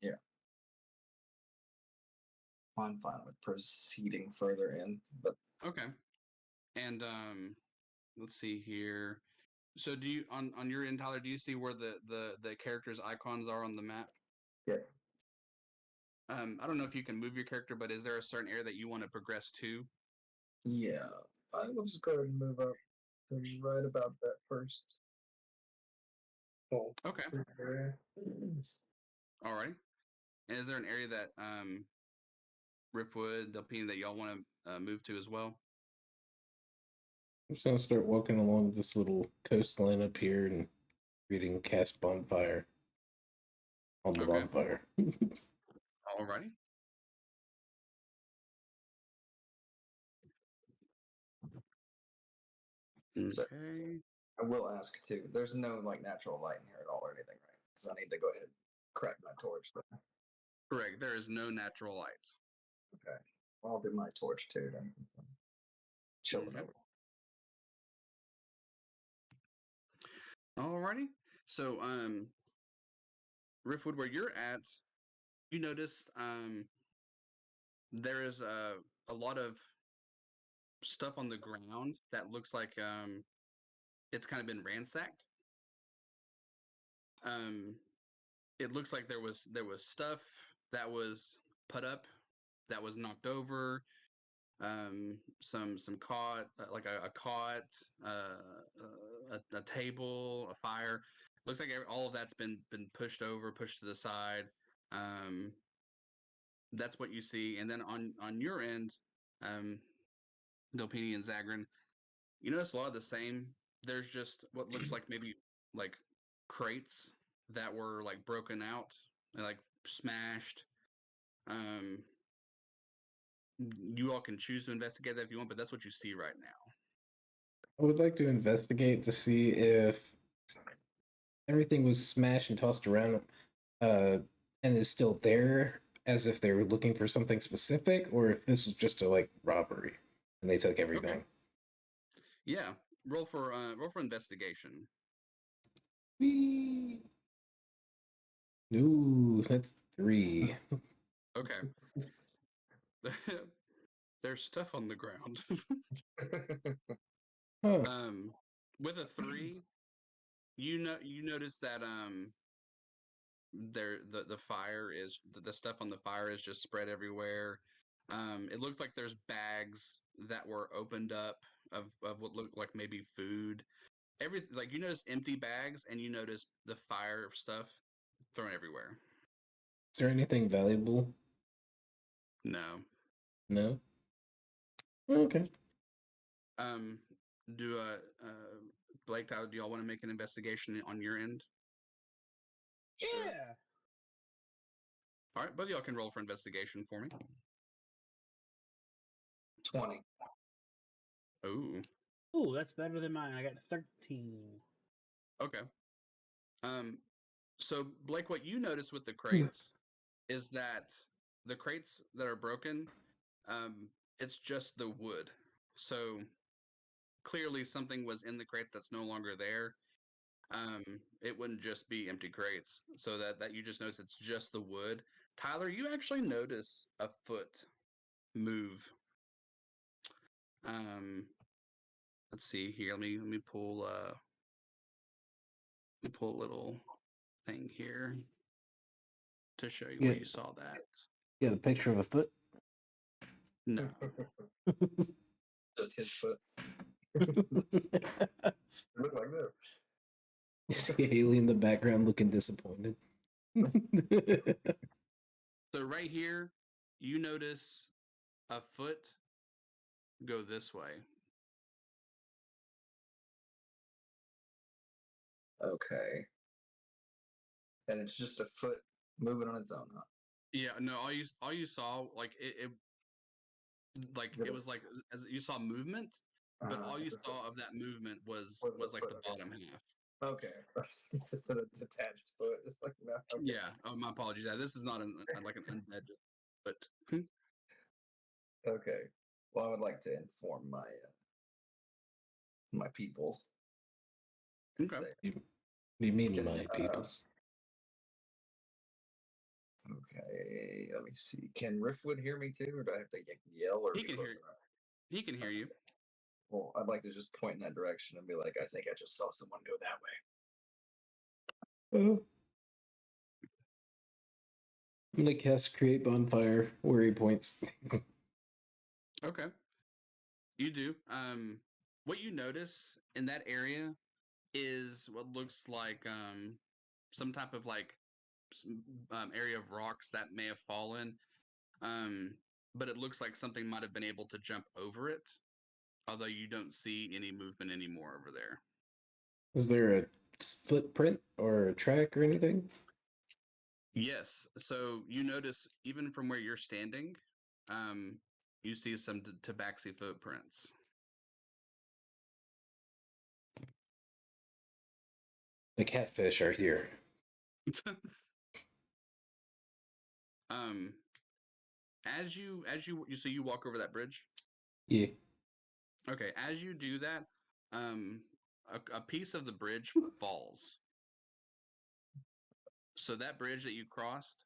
Yeah. I'm fine with proceeding further in, but Okay. And let's see here. So do you on your end, Tyler, do you see where the characters' icons are on the map? yeah. I don't know if you can move your character, but is there a certain area that you want to progress to? Yeah. I will just go ahead and move up to right about that first. Oh, Okay. area. All right. And is there an area that Riftwood, Delpine, that y'all want to move to as well? I'm just gonna start walking along this little coastline up here and reading Cast Bonfire on the Okay. bonfire. Alrighty. So- Okay. I will ask too. There's no like natural light in here at all or anything, right? Because I need to go ahead and crack my torch. Then. Correct. There is no natural lights. Okay. Well, I'll do my torch too. Then. Chilling Okay. over. Alrighty. So, Riftwood, where you're at, you notice there is a lot of stuff on the ground that looks like it's kind of been ransacked. Um, it looks like there was stuff that was put up that was knocked over. Some cot like a cot, a table, a fire. Looks like all of that's been pushed over, pushed to the side. Um, that's what you see, and then on your end, um, Delpini and Zagrin, you notice a lot of the same. There's just what looks like maybe like crates that were like broken out and like smashed. Um, you all can choose to investigate that if you want, but that's what you see right now. I would like to investigate to see if everything was smashed and tossed around and is still there as if they were looking for something specific, or if this was just a like robbery and they took everything. Okay. Yeah. Roll for investigation. Whee! Ooh, that's 3. Okay. There's stuff on the ground. Huh. um with a 3, you notice that the fire is the stuff on the fire is just spread everywhere. It looks like there's bags that were opened up of what looked like maybe food. everything like you notice empty bags and you notice the fire stuff thrown everywhere. Is there anything valuable? No. No. Okay. Do Blake, Tyler, do y'all want to make an investigation on your end? Sure. Yeah. All right, both of y'all can roll for investigation for me. 20. Ooh, Ooh, that's better than mine. I got 13. okay. So Blake, what you notice with the crates is that the crates that are broken, it's just the wood. So clearly something was in the crates that's no longer there. It wouldn't just be empty crates. So that you just notice it's just the wood. Tyler, you actually notice a foot move. Let's see here. Let me pull a little thing here to show you where Yeah. you saw that. You got a picture of a foot? No. Just his foot. You Look like this. see Haley in the background looking disappointed. So right here, you notice a foot go this way. Okay. And it's just a foot moving on its own, huh? Yeah, no, all you saw like it was like as you saw movement, but all you saw of that movement was like the bottom half. Okay. It's just a detached foot. It's like, no. Okay. Yeah. Oh, my apologies. Yeah, this is not like an undead, but Okay. Well, I would like to inform my my peoples. And Okay. say, You mean Can, my peoples? okay, let me see. Can Riffwood hear me too, or do I have to yell or He be can close hear. enough? He can hear you. Well, I'd like to just point in that direction and be like, I think I just saw someone go that way. I'm gonna cast create bonfire where he points. Okay. You do. What you notice in that area is what looks like some type of like area of rocks that may have fallen. But it looks like something might have been able to jump over it, although you don't see any movement anymore over there. Is there a footprint or a track or anything? Yes. So you notice even from where you're standing, you see some tabaxi footprints. The catfish are here. um, so you walk over that bridge. Yeah. Okay, as you do that, a piece of the bridge falls. So that bridge that you crossed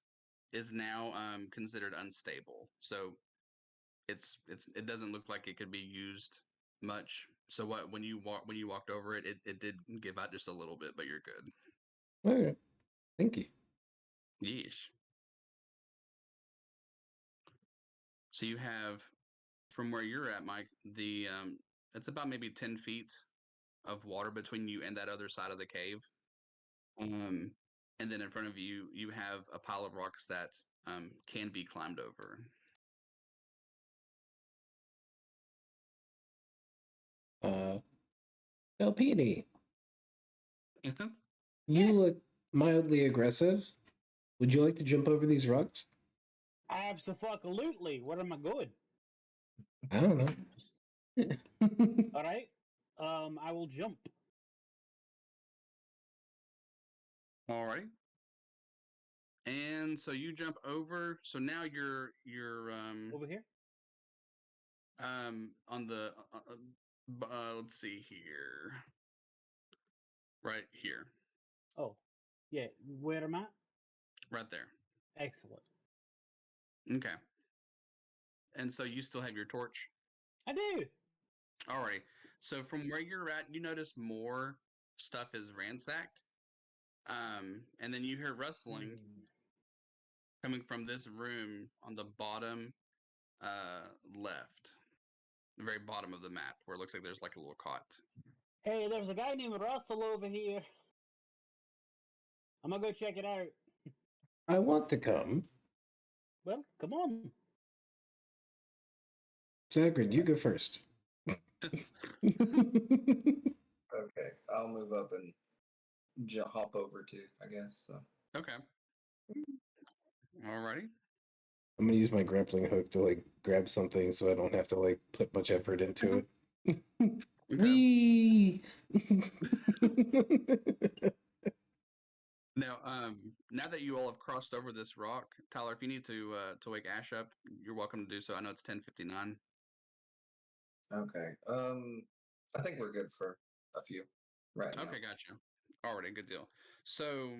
is now considered unstable. So it doesn't look like it could be used much. So when you walked over it, it did give out just a little bit, but you're good. Okay. Thank you. Yeesh. So you have from where you're at, Mike, the it's about maybe 10 feet of water between you and that other side of the cave. And then in front of you, you have a pile of rocks that can be climbed over. Delpini, Mm-hmm. you look mildly aggressive. Would you like to jump over these rocks? Absolutely. Where am I going? I don't know. All right. I will jump. All right. And so you jump over. So now you're Over here. on the let's see here. Right here. Oh, yeah. Where am I? Right there. Excellent. Okay. And so you still have your torch? I do. All right. So from where you're at, you notice more stuff is ransacked. And then you hear rustling coming from this room on the bottom left, the very bottom of the map, where it looks like there's like a little cot. Hey, there's a guy named Russell over here. I'm gonna go check it out. I want to come. Well, come on. Zagrin, you go first. Okay, I'll move up and hop over too, I guess. So. Okay. Alrighty. I'm gonna use my grappling hook to like grab something so I don't have to like put much effort into it. Okay. Wee. Now, now that you all have crossed over this rock, Tyler, if you need to wake Ash up, you're welcome to do so. I know it's 10:59. Okay. I think we're good for a few right now. Okay, gotcha. Alrighty, good deal. So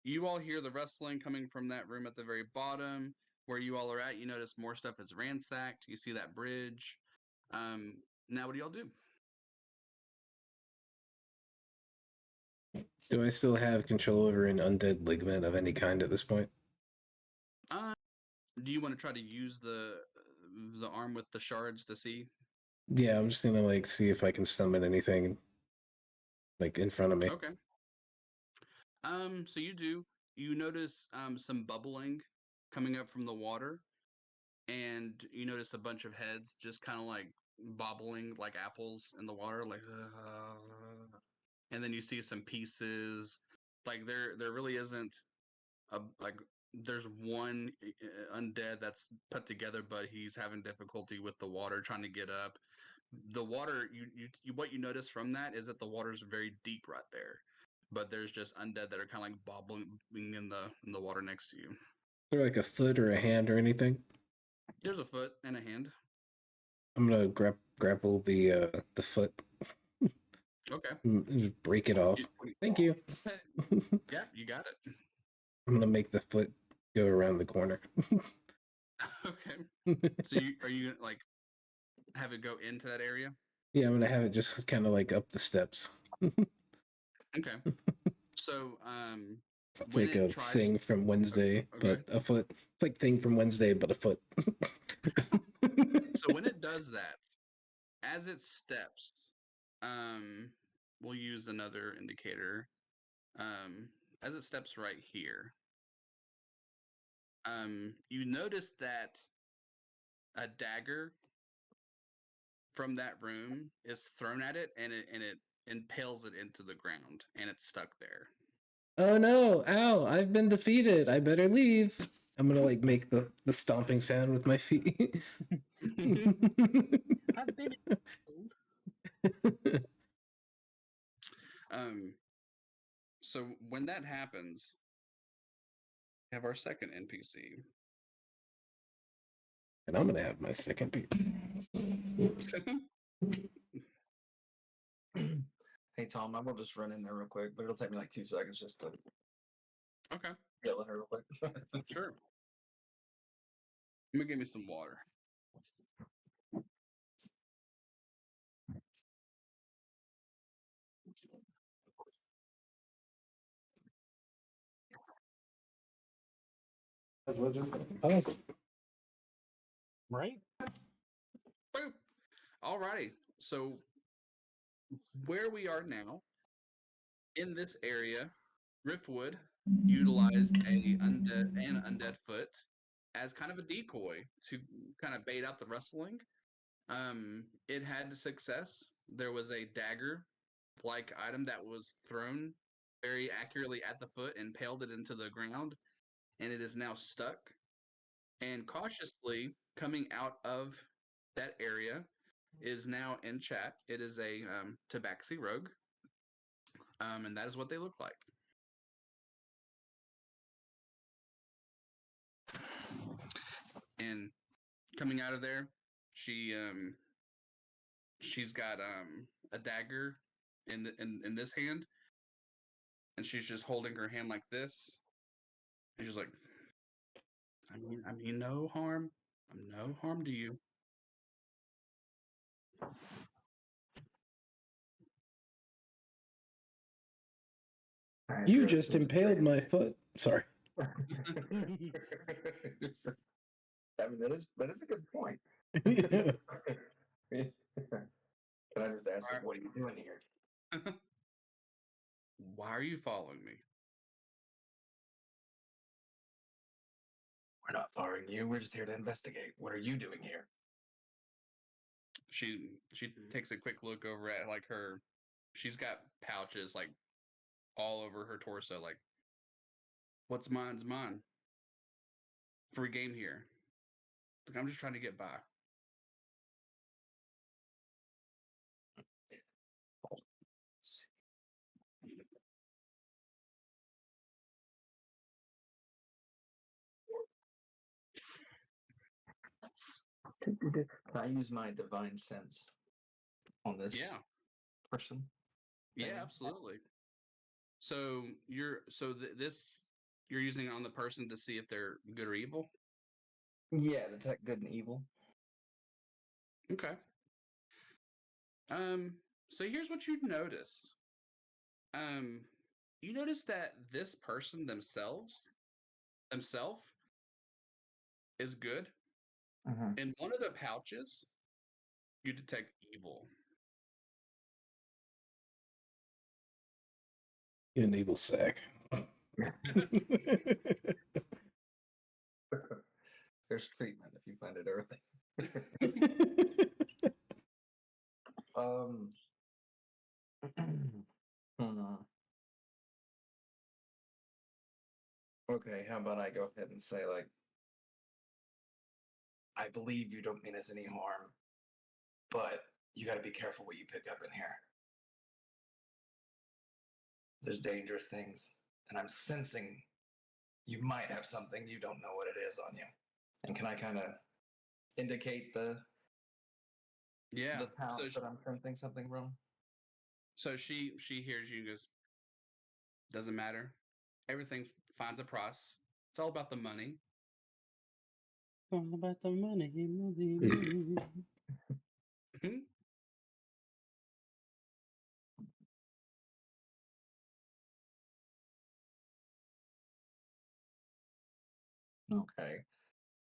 you all hear the rustling coming from that room at the very bottom where you all are at. You notice more stuff is ransacked. You see that bridge. Now what do y'all do? Do I still have control over an undead ligament of any kind at this point? Do you want to try to use the arm with the shards to see? Yeah, I'm just gonna like see if I can summon anything like in front of me. Okay. So you notice some bubbling coming up from the water, and you notice a bunch of heads just kind of like bobbling like apples in the water, like and then you see some pieces. Like there really isn't a like there's one undead that's put together, but he's having difficulty with the water trying to get up. The water, you what you notice from that is that the water's very deep right there, but there's just undead that are kind of like bobbling in the water next to you. Is there like a foot or a hand or anything? There's a foot and a hand. I'm gonna grapple the foot. Okay. Just break it off. Thank you. Yeah, you got it. I'm gonna make the foot go around the corner. Okay. So are you gonna like have it go into that area? Yeah, I'm gonna have it just kind of like up the steps. Okay. So It's when like it a tries thing from Wednesday, okay. but a foot. It's like thing from Wednesday, but a foot. So when it does that, as it steps, we'll use another indicator. As it steps right here, you notice that a dagger from that room is thrown at it, and it impales it into the ground, and it's stuck there. Oh no! Ow! I've been defeated. I better leave. I'm gonna like make the stomping sound with my feet. I've been. So when that happens, we have our second NPC. And I'm gonna have my second beer. Hey Tom, I will just run in there real quick, but it'll take me like 2 seconds just to Okay, yell at her real quick. sure. Let me give me some water. Right? Boop. Alrighty. So where we are now in this area, Riftwood utilized an undead foot as kind of a decoy to kind of bait out the rustling. It had success. There was a dagger-like item that was thrown very accurately at the foot and impaled it into the ground, and it is now stuck. And cautiously coming out of that area is now in chat. It is a Tabaxi rogue, and that is what they look like. And coming out of there, she's got a dagger in this hand, and she's just holding her hand like this, and she's like, I mean no harm. I'm no harm to you. You just impaled my foot. Sorry. I mean, that is a good point. Yeah. Can I just ask like, what are you doing here? Why are you following me? We're not following you. We're just here to investigate. What are you doing here? She takes a quick look over at like her. She's got pouches like all over her torso. Like, what's mine's mine. Free game here. Like, I'm just trying to get by. Can I use my divine sense on this Yeah, person? yeah, thing? absolutely. So this you're using it on the person to see if they're good or evil. Yeah, detect good and evil. Okay. So here's what you notice. You notice that this person themselves is good. Mm-hmm. In one of the pouches, you detect evil. An evil sack. There's treatment if you find it early. Um. Okay, how about I go ahead and say, like, I believe you don't mean us any harm, but you got to be careful what you pick up in here. There's dangerous things, and I'm sensing you might have something you don't know what it is on you. And can I kind of indicate the Yeah. pouch that I'm sensing something from? So she hears you and goes, doesn't matter. Everything finds a price. It's all about the money. All about the money, money. Okay.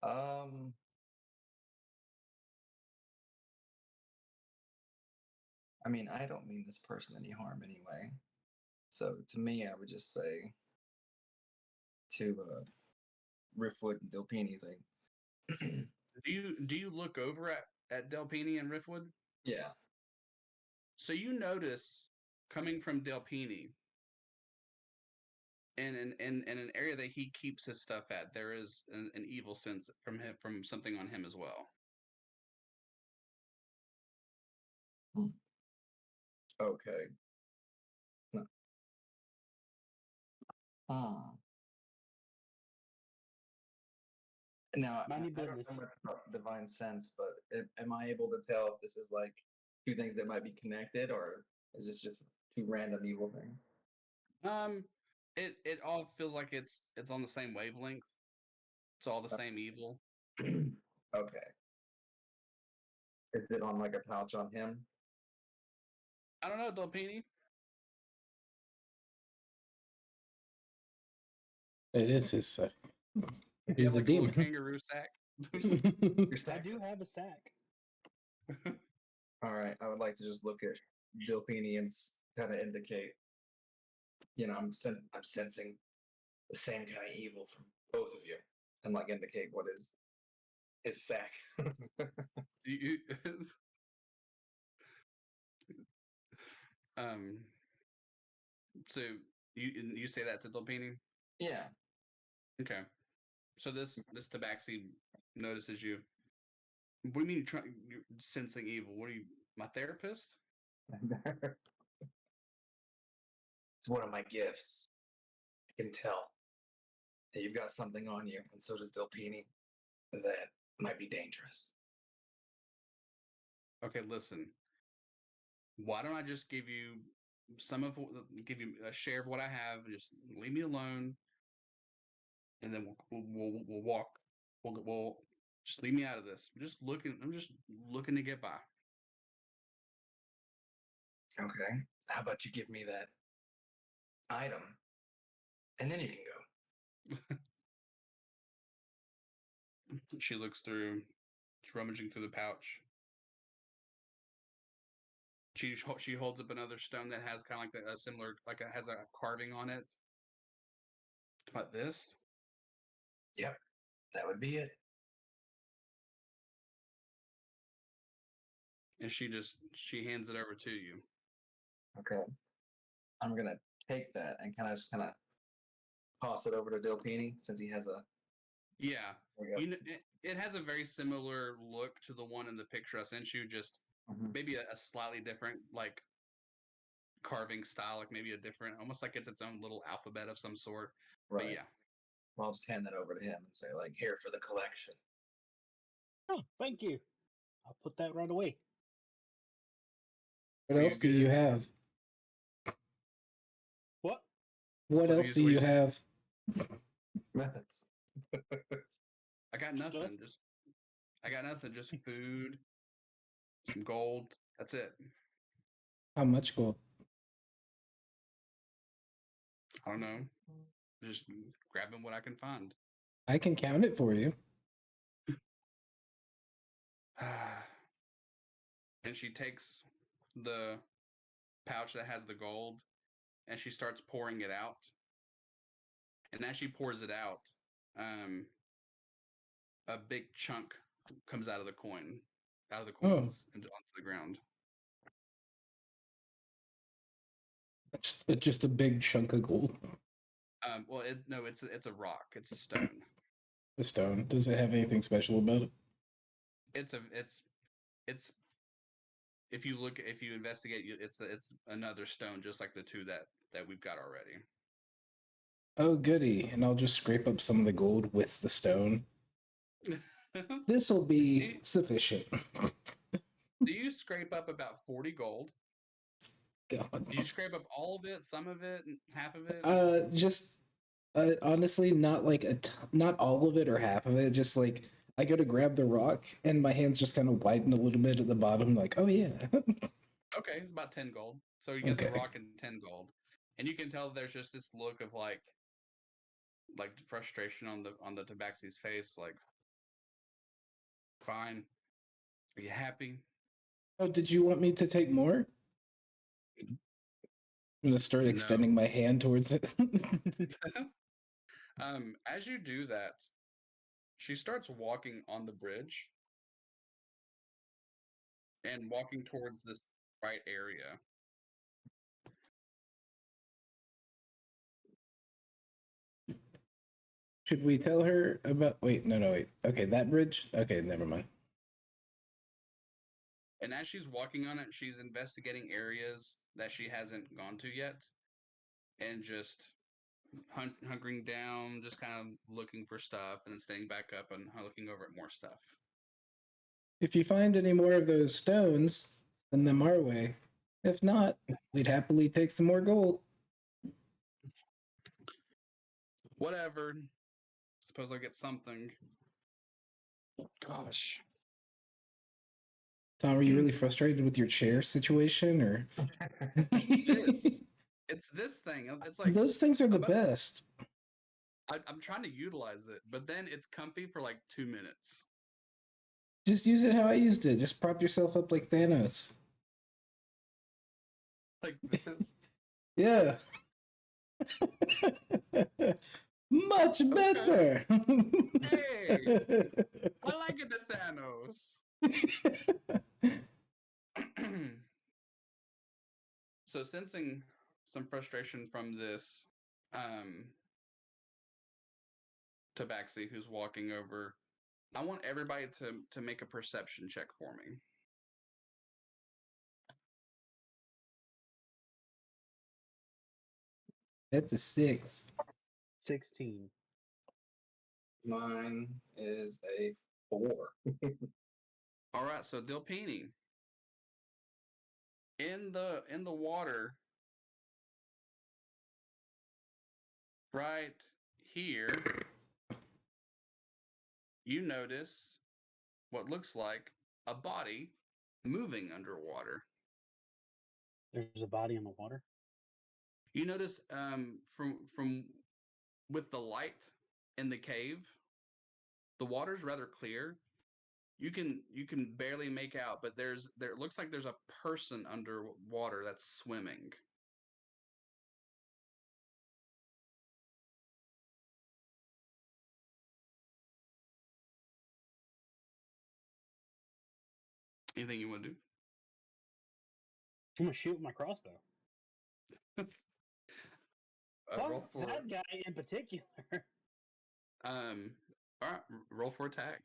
Um. I mean, I don't mean this person any harm anyway. So to me, I would just say to Riffwood and Dilpini's like, Do you look over at Delpini and Riffwood? yeah. So you notice coming from Delpini in an area that he keeps his stuff at, there is an evil sense from him from something on him as well. Okay. No. Hmm. Now, Mind your I don't business. know much about divine sense, but am I able to tell if this is like two things that might be connected, or is this just two random evil things? It all feels like it's on the same wavelength. It's all the same evil. Okay. Is it on like a pouch on him? I don't know, Delpini. It is his sack. You He's have a like a little demon. kangaroo sack. Your I sack? do have a sack. All right. I would like to just look at Dilpini and kind of indicate, I'm sensing the same kind of evil from both of you, and like indicate what is his sack. You, um. So you say that to Delpini? Yeah. Okay. So this tabaxi notices you. What do you mean you're sensing evil? What are you, my therapist? It's one of my gifts. I can tell that you've got something on you, and so does Dilpini, that might be dangerous. Okay, listen. Why don't I just give you give you a share of what I have? Just leave me alone, and then we'll walk. We'll just leave me out of this. I'm just looking to get by. Okay. How about you give me that item, and then you can go. She looks through, she's rummaging through the pouch. She holds up another stone that has kind of like a similar, like it has a carving on it. About this. Yep, that would be it. And she hands it over to you. Okay. I'm gonna take that and kind of toss it over to Dilpini since he has a. Yeah, There we go. it has a very similar look to the one in the picture I sent you. Just Mhm. maybe a slightly different like carving style, like maybe a different, almost like it's its own little alphabet of some sort. Right. But yeah, Well, I'll just hand that over to him and say, like, here for the collection. Oh, thank you. I'll put that right away. What Were you else do you good? have? What? What What else do what you say? have? I got nothing. I got nothing. Just food, some gold. That's it. How much gold? I don't know. Just grabbing what I can find. I can count it for you. And she takes the pouch that has the gold and she starts pouring it out. And as she pours it out, a big chunk comes out of the Oh, coins, and onto the ground. just a big chunk of gold. Well, no, it's a rock. It's a stone. The stone. Does it have anything special about it? It's if you investigate, it's another stone, just like the two that we've got already. Oh, goody. And I'll just scrape up some of the gold with the stone. This will be sufficient. Do you scrape up about 40 gold? God. Do you scrape up all of it, some of it, half of it? Just honestly, not like not all of it or half of it. Just like I go to grab the rock, and my hands just kind of widen a little bit at the bottom. Like, oh yeah. Okay, about 10 gold. So you get the Okay. rock and 10 gold. And you can tell there's just this look of like frustration on the tabaxi's face, like, fine. Are you happy? Oh, did you want me to take more? I'm gonna start No. extending my hand towards it. As you do that, she starts walking on the bridge and walking towards this right area. Should we tell her about? Wait, no, wait. Okay, that bridge. Okay, never mind. And as she's walking on it, she's investigating areas that she hasn't gone to yet, and just hunkering down, just kind of looking for stuff, and then staying back up and looking over at more stuff. If you find any more of those stones, send them our way. If not, we'd happily take some more gold. Whatever. Suppose I'll get something. Gosh. Tom, are you really frustrated with your chair situation, or? This. It's this thing. It's like Those things are the best. I'm trying to utilize it, but then it's comfy for like 2 minutes. Just use it how I used it. Just prop yourself up like Thanos. Like this. Yeah. Much better. Hey, I like it, the Thanos. So sensing some frustration from this tabaxi who's walking over, I want everybody to make a perception check for me. That's a 6. 16. Mine is a 4. All right, so Dilpini, in the water right here, you notice what looks like a body moving underwater. There's a body in the water. You notice from with the light in the cave, the water's rather clear, you can barely make out, but there it looks like there's a person underwater that's swimming. Anything you want to do? I'm gonna shoot with my crossbow. Roll Fuck for that guy in particular. um. All right, roll for attack.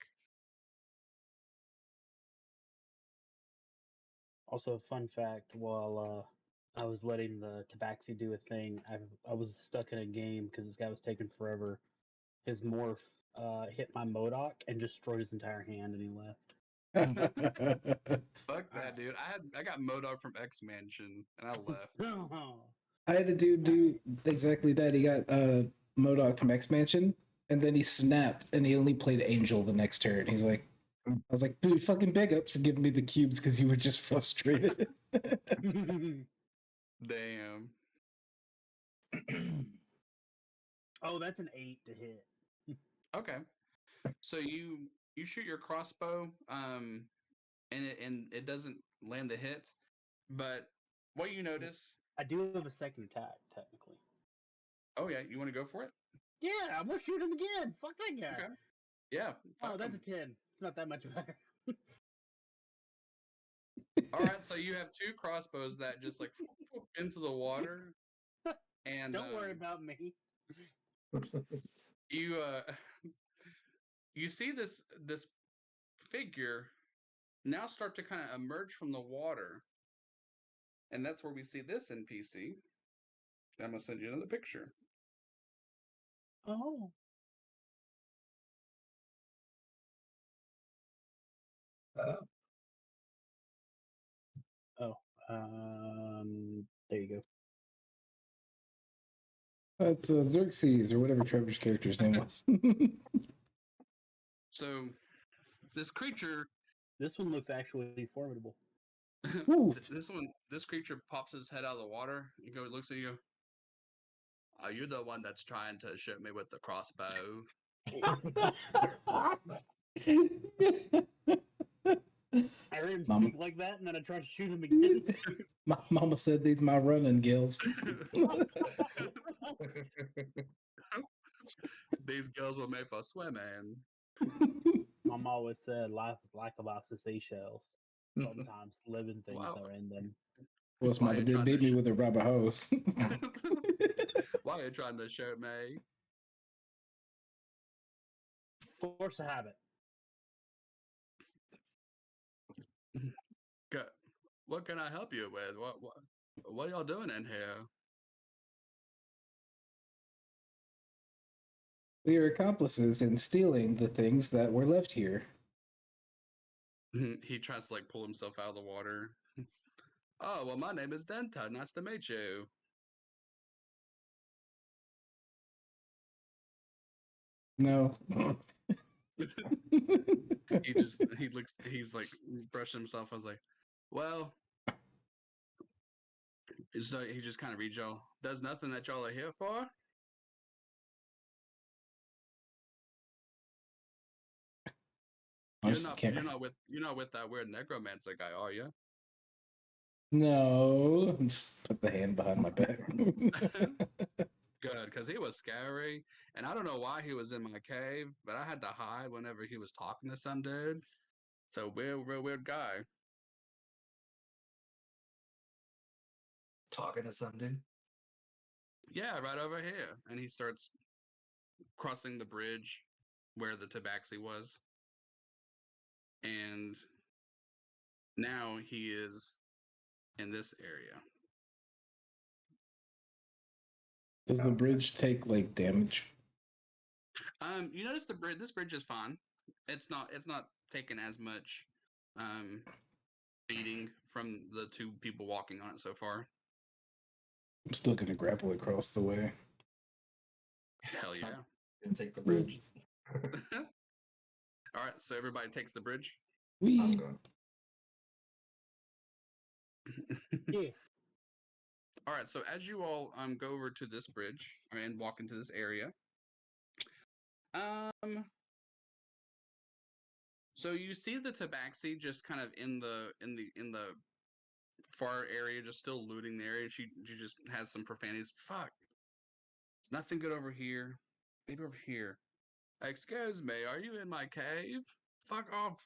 Also, fun fact: while I was letting the Tabaxi do a thing, I was stuck in a game because this guy was taking forever. His morph hit my Modoc and destroyed his entire hand, and he left. Fuck that, dude. I got Modog from X Mansion, and I left. I had a dude do exactly that. He got Modok from X Mansion, and then he snapped, and he only played Angel the next turn. He's like, I was like, dude, fucking big ups for giving me the cubes because you were just frustrated. Damn. Oh, that's an 8 to hit. Okay. So you shoot your crossbow, and it doesn't land the hit, but what you notice? I do have a second attack, technically. Oh yeah, you want to go for it? Yeah, I'm gonna shoot him again. Fuck that guy. Okay. Yeah. Oh, Fuck that's a 'em. 10. It's not that much better. All right. So you have two crossbows that just like into the water, and Don't worry about me. you you see this figure now start to kind of emerge from the water, and that's where we see this NPC. I'm gonna send you another picture. Oh. Oh. There you go. That's Xerxes or whatever Trevor's character's name was. So this creature, This one looks actually formidable. Oof. this creature pops his head out of the water. He goes, looks at you. Are you the one that's trying to shoot me with the crossbow? I heard him Mama. speak like that, and then I tried to shoot him again. My mama said these my running gills. These girls were made for swimming. Mom always said life is like a box of seashells. Sometimes living things Wow. are in them. What's Why mama you did trying beat to me sh- with a rubber hose. Why are you trying to shoot me? Force a habit. What can I help you with? What y'all doing in here? We are accomplices in stealing the things that were left here. He tries to like pull himself out of the water. Oh, well, my name is Denta. Nice to meet you. No. He's like brushing himself. I was like, well, so he just kind of reads y'all. There's nothing that y'all are here for. Honestly, can't. You're not with that weird necromancer guy, are you? No. Just put the hand behind my back. Good, because he was scary, and I don't know why he was in my cave, but I had to hide whenever he was talking to some dude. So real weird guy. Talking to some dude. Yeah, right over here, and he starts crossing the bridge where the tabaxi was, and now he is in this area. Does the bridge take like damage? You notice the bridge. This bridge is fine. It's not taking as much beating from the two people walking on it so far. I'm still gonna grapple across the way. Hell yeah! Gonna take the bridge. All right, so everybody takes the bridge. I'm We going. Yeah. All right, so as you all go over to this bridge and walk into this area, So you see the tabaxi just kind of in the far area, just still looting the area. She just has some profanities. Fuck, it's nothing good over here. Maybe over here. Excuse me, are you in my cave? Fuck off,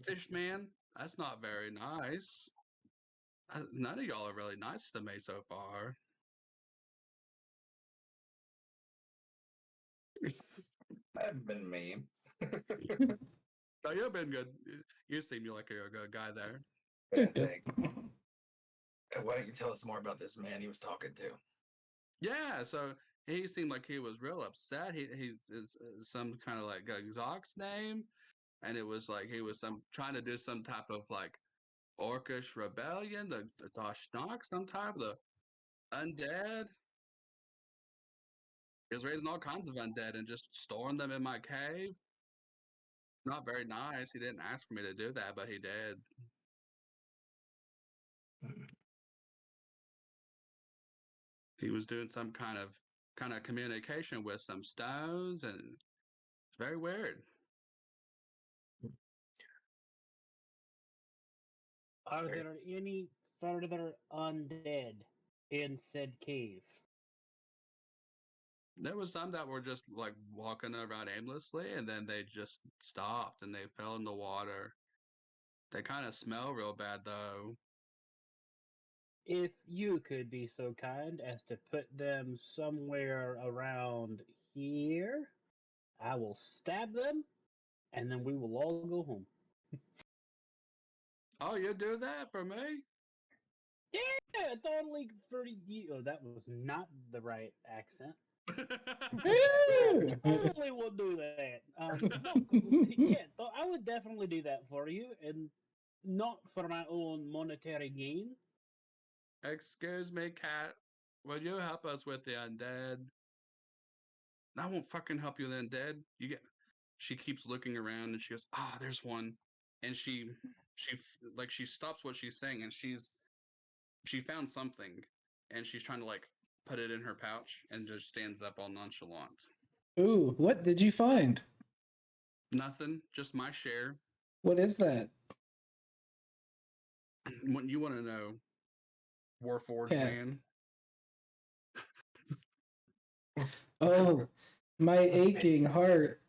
fish man. That's not very nice. None of y'all are really nice to me so far. I haven't been mean. No, you've been good. You seem like you're a good guy there. Yeah, thanks. Why don't you tell us more about this man he was talking to? Yeah, so he seemed like he was real upset. He's some kind of like Zox name, and it was like he was trying to do some type of like orcish rebellion, the Dashnak, some type of the undead. He was raising all kinds of undead and just storing them in my cave. Not very nice. He didn't ask for me to do that, but he did. He was doing some kind of communication with some stones, and it's very weird. Are there any further undead in said cave? There was some that were just like walking around aimlessly, and then they just stopped and they fell in the water. They kind of smell real bad, though. If you could be so kind as to put them somewhere around here, I will stab them, and then we will all go home. Oh, you do that for me? Yeah, totally for you. Oh, that was not the right accent. Woo! Totally will do that. No, yeah, I would definitely do that for you, and not for my own monetary gain. Excuse me, cat. Will you help us with the undead? I won't fucking help you, then, undead. You get. She keeps looking around and she goes, "Ah, there's one," and she stops what she's saying and she found something, and she's trying to like put it in her pouch and just stands up all nonchalant. Ooh, what did you find? Nothing, just my share. What is that? What you want to know, Warforged Yeah. man? Oh, my aching heart.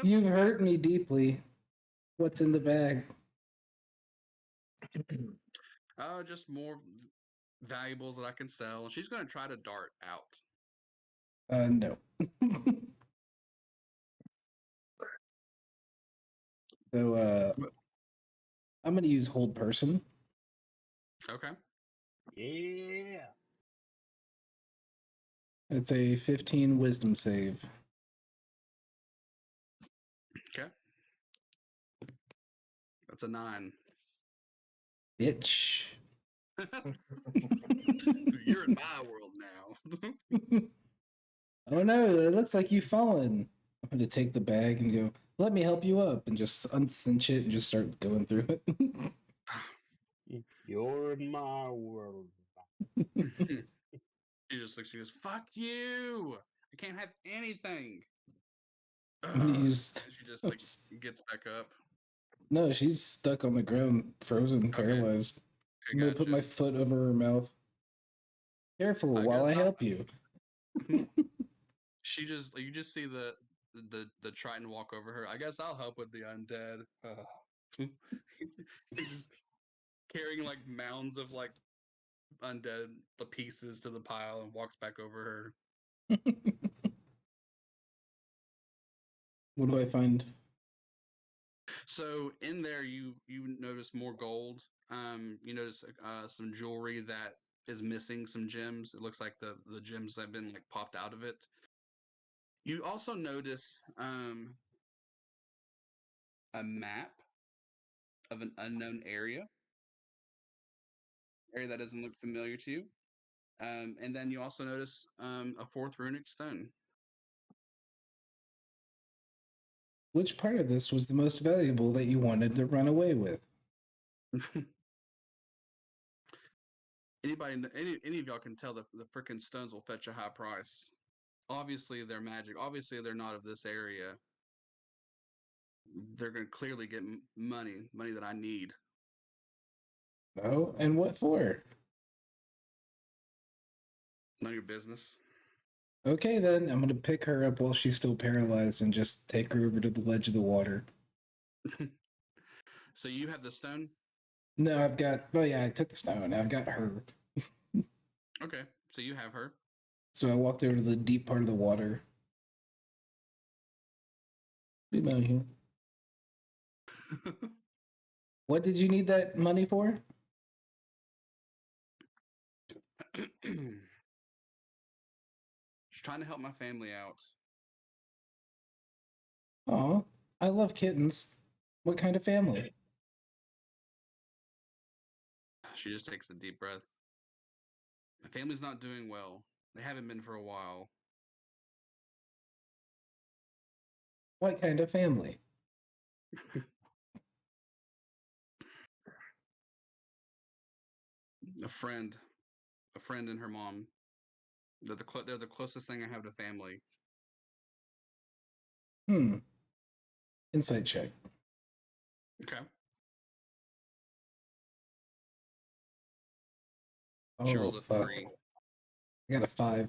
You've hurt me deeply. What's in the bag? Oh, just more valuables that I can sell. She's going to try to dart out. No. So, I'm gonna use hold person. Okay. Yeah. It's a 15 wisdom save. Okay. That's a 9. Bitch. You're in my world now. Oh no, it looks like you've fallen. I'm gonna take the bag and go, let me help you up, and just uncinch it and just start going through it. You're in my world. She just looks. She goes, "Fuck you! I can't have anything." I'm gonna use. And she just like gets back up. No, she's stuck on the ground, frozen, Okay. paralyzed. Okay, I'm gonna put my gotcha. foot over her mouth. Careful I while guess I help you. She just you just see the Triton walk over her. I guess I'll help with the undead. He's just carrying like mounds of like undead the pieces to the pile and walks back over her. What do I find? So in there, you notice more gold. You notice some jewelry that is missing some gems. It looks like the gems have been like popped out of it. You also notice a map of an unknown area that doesn't look familiar to you. And then you also notice a fourth runic stone. Which part of this was the most valuable that you wanted to run away with? Any of y'all can tell that the freaking stones will fetch a high price. Obviously, they're magic. Obviously, they're not of this area. they're going to clearly get money that I need. Oh, and what for? None of your business. Okay, then I'm gonna pick her up while she's still paralyzed and just take her over to the ledge of the water. So you have the stone? No, I've got. Oh yeah, I took the stone. I've got her. Okay, so you have her. So I walked over to the deep part of the water. Be about here. What did you need that money for? Just trying to help my family out. Oh, I love kittens. What kind of family? She just takes a deep breath. My family's not doing well. They haven't been for a while. What kind of family? A friend and her mom. They're the closest thing I have to family. Insight check. Okay. She Oh rolled a fuck! 3. I got a 5.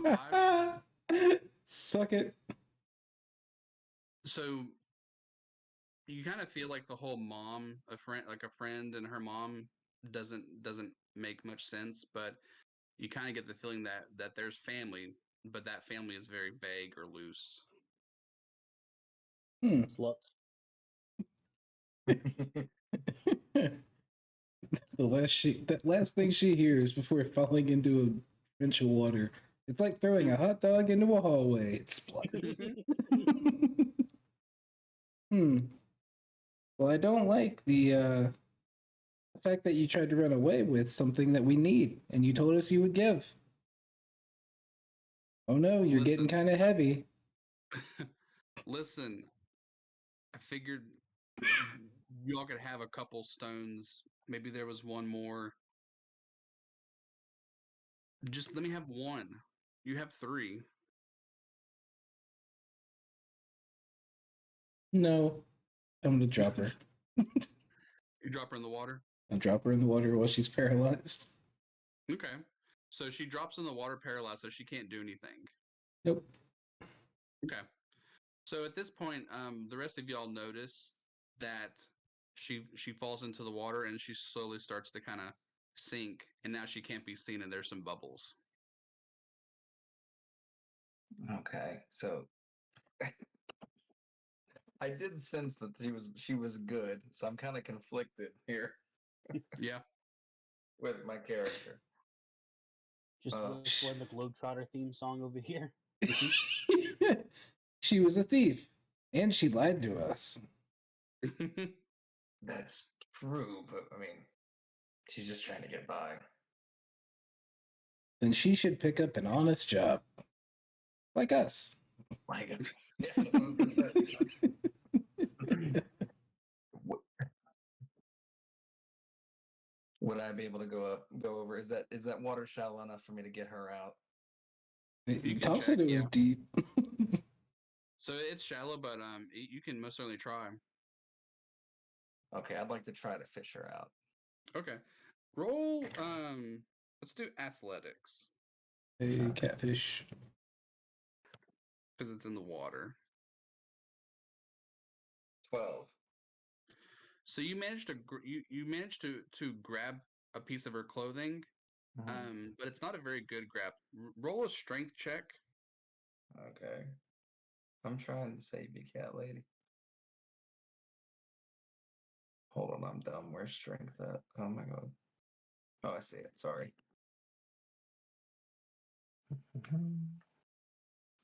Five. Suck it. So you kind of feel like the whole a friend and her mom doesn't make much sense, but you kind of get the feeling that there's family, but that family is very vague or loose. Sluts. That last thing she hears before falling into a inch of water. It's like throwing a hot dog into a hallway. It's spluttering. Well, I don't like the fact that you tried to run away with something that we need, and you told us you would give. Oh no, you're getting kind of heavy. Listen, I figured y'all could have a couple stones. Maybe there was one more. Just let me have one. You have 3. No, I'm gonna drop her. You drop her in the water? I'll drop her in the water while she's paralyzed. Okay. So she drops in the water paralyzed, so she can't do anything. Nope. Okay. So at this point, the rest of y'all notice that she falls into the water and she slowly starts to kind of sink, and now she can't be seen, and there's some bubbles. Okay, so I did sense that she was good, so I'm kind of conflicted here Yeah. with my character. Just whistling the Globetrotter theme song over here. She was a thief, and she lied to us. That's true, but I mean, she's just trying to get by. Then she should pick up an honest job, like us. My God. Yeah, that's what I was gonna say. Would I be able to go over? Is that water shallow enough for me to get her out? Tom said it was deep. So it's shallow, but you can most certainly try. Okay, I'd like to try to fish her out. Okay. Roll let's do athletics. Hey, catfish. Because it's in the water. 12. So you managed to you managed to grab a piece of her clothing, but it's not a very good grab. Roll a strength check. Okay. I'm trying to save you, cat lady. Hold on, I'm dumb. Where's strength at? Oh my god. Oh, I see it. Sorry.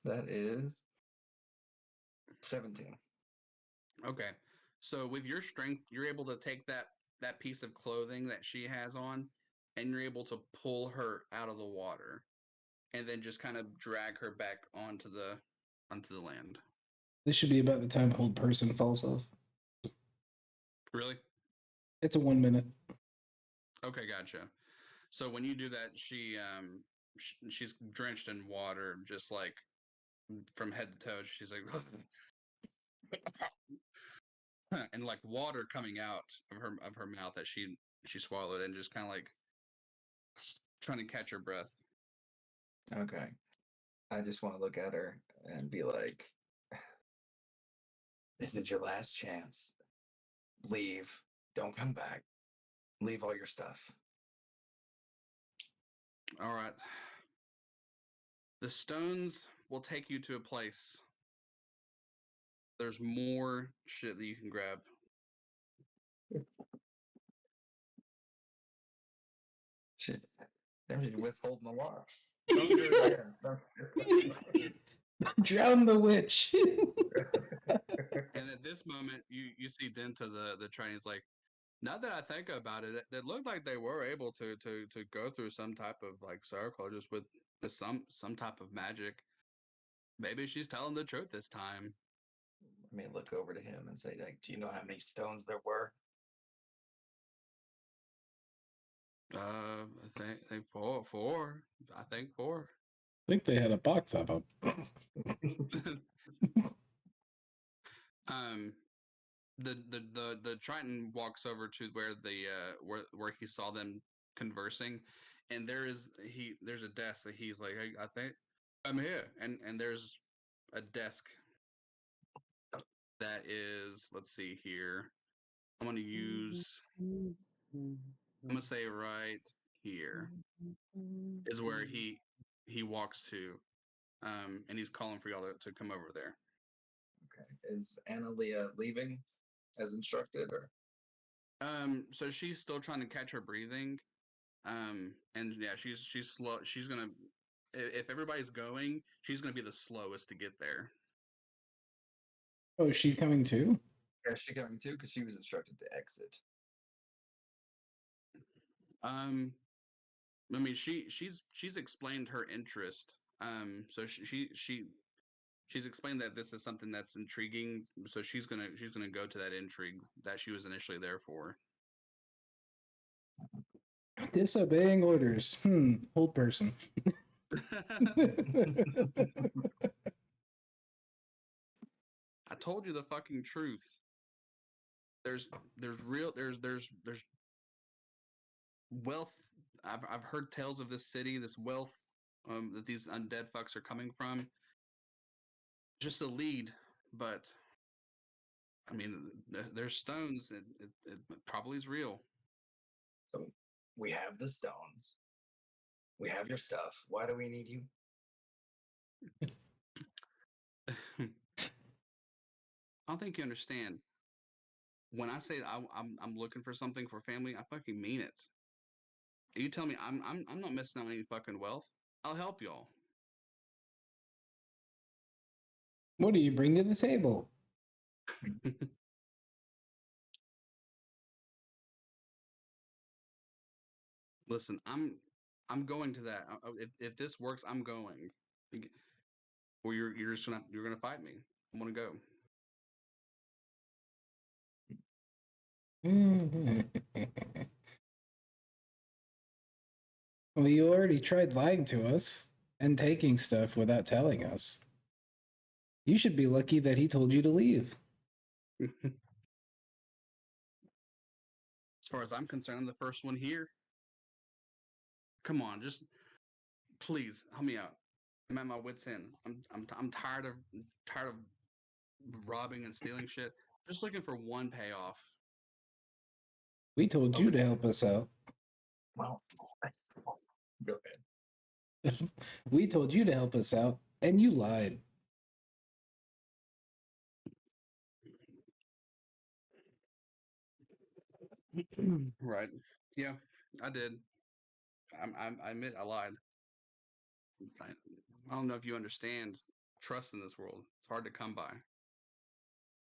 That is 17. Okay. So with your strength, you're able to take that piece of clothing that she has on, and you're able to pull her out of the water, and then just kind of drag her back onto the land. This should be about the time hold person falls off. Really? It's a 1 minute. Okay, gotcha. So when you do that, she's drenched in water, just like from head to toe. She's like, and like water coming out of her mouth that she swallowed, and just kind of like trying to catch her breath. Okay. I just want to look at her and be like, "This is your last chance. Leave. Don't come back. Leave all your stuff." All right. The stones will take you to a place. There's more shit that you can grab. She's withholding the water. Don't do it again. Drown the witch. And at this moment, you see Denta, the train. He's like, now that I think about it, it looked like they were able to go through some type of like circle just with some type of magic. Maybe she's telling the truth this time. I may look over to him and say, like, "Do you know how many stones there were?" I think four. I think four. I think they had a box of them. um, the Triton walks over to where the where he saw them conversing, and there's a desk that he's like, hey, I think I'm here, and there's a desk that is, let's see here, I'm gonna say right here is where he walks to, and he's calling for y'all to come over there. Okay. Is Analia leaving as instructed, or? So she's still trying to catch her breathing. And yeah, she's slow. She's gonna, if everybody's going, she's gonna be the slowest to get there. Oh, she's coming too? Yeah, is she coming too? Because she was instructed to exit. I mean, she's explained her interest. So she's explained that this is something that's intriguing. So she's gonna go to that intrigue that she was initially there for. Disobeying orders. Old person. I told you the fucking truth. There's wealth. I've heard tales of this city, this wealth that these undead fucks are coming from. Just a lead, but I mean, there's stones. It probably is real. So we have the stones. We have your stuff. Why do we need you? I don't think you understand. When I say I'm looking for something for family, I fucking mean it. You tell me I'm not missing out on any fucking wealth. I'll help y'all. What do you bring to the table? Listen, I'm going to that. If this works, I'm going. Or you're just gonna fight me. I'm gonna go. Well, you already tried lying to us and taking stuff without telling us. You should be lucky that he told you to leave. As far as I'm concerned, I'm the first one here. Come on, just please help me out. I'm at my wits' end. I'm tired of robbing and stealing shit. Just looking for one payoff. We told you to help us out. Well, go ahead. We told you to help us out, and you lied. Right? Yeah, I did. I admit I lied. I don't know if you understand trust in this world. It's hard to come by.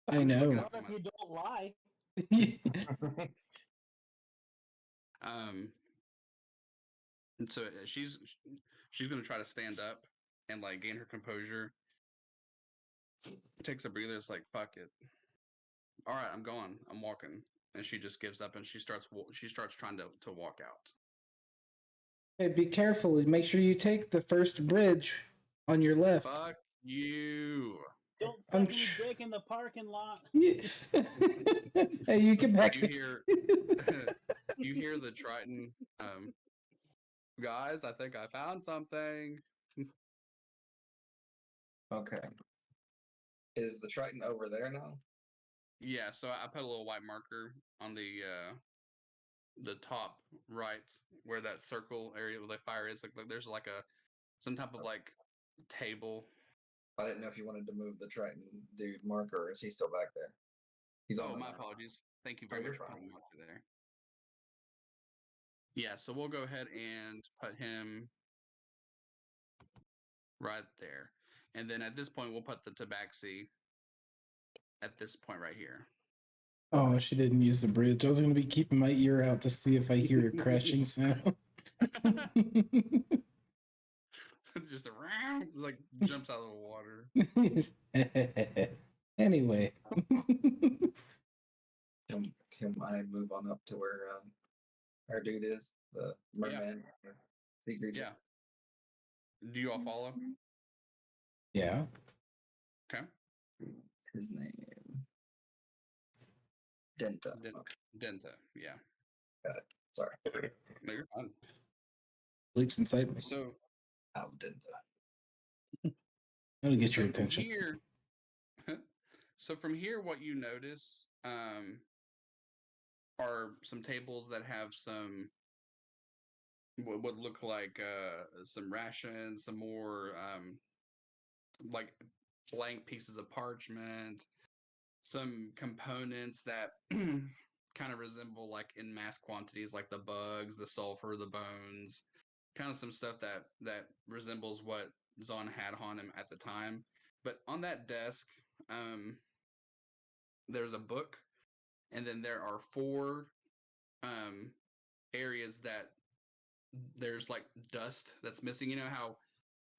I I'm just looking know. out for If you don't lie. And so she's gonna try to stand up and like gain her composure. Takes a breather. It's like fuck it. All right, I'm going. I'm walking, and she just gives up and she starts trying to walk out. Hey, be careful and make sure you take the first bridge on your left. Fuck you. Don't I'm suck any tr- dick in the parking lot. hey, you get back You here. hear you hear the Triton. Guys, I think I found something. Okay. Is the Triton over there now? Yeah, so I put a little white marker on the top right where that circle area where the fire is. Like there's like some type of like table. I didn't know if you wanted to move the Triton dude marker, or is he still back there? He's on Oh, the my map. apologies. Thank you Oh, very you're much for fine. putting the marker there. Yeah, so we'll go ahead and put him right there. And then at this point, we'll put the tabaxi at this point right here. Oh, she didn't use the bridge. I was going to be keeping my ear out to see if I hear a crashing sound. Just a round, like jumps out of the water. Anyway. Can I move on up to where our dude is? The merman? Sea creature? Yeah. Do you all follow? Yeah. Okay. His name. Denta. Okay, Denta. Yeah. sorry. No, you're fine. Leaks inside me. So Al Denta. That'll get your from attention. here, so from here, what you notice are some tables that have some what would look like some rations, some more like blank pieces of parchment, some components that kind of resemble like in mass quantities, like the bugs, the sulfur, the bones, kind of some stuff that resembles what Zon had on him at the time. But on that desk, there's a book, and then there are four areas that there's like dust that's missing. You know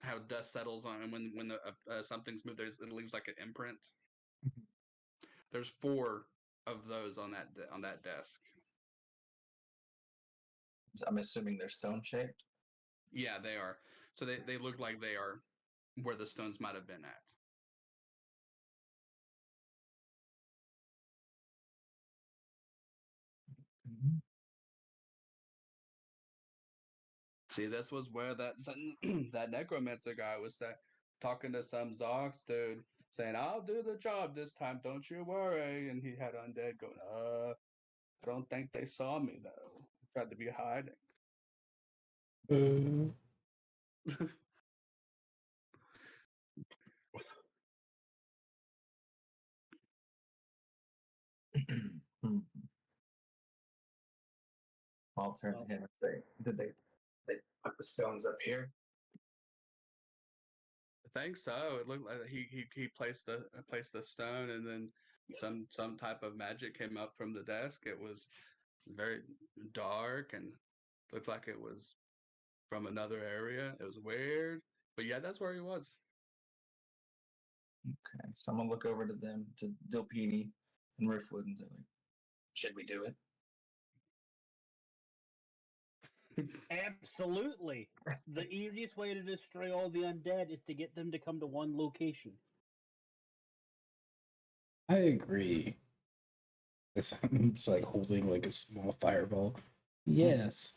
how dust settles on, and when the something's moved, it leaves like an imprint. There's four of those on that desk. I'm assuming they're stone shaped. Yeah, they are. So they look like they are where the stones might have been at. See, this was where that that necromancer guy was talking to some Zox dude, saying, "I'll do the job this time, don't you worry." And he had Undead going, I don't think they saw me though. Tried to be hiding. Hmm. I'll turn to him and say, "Did they put the stones up here?" I think so. It looked like he placed the stone, and then some type of magic came up from the desk. It was very dark and looked like it was from another area. It was weird, but yeah, that's where he was. Okay, so I'm gonna look over to them, to Dilpini and Riffwood, and say, like, "Should we do it?" Absolutely. The easiest way to destroy all the undead is to get them to come to one location. I agree. It sounds like holding like a small fireball. Yes.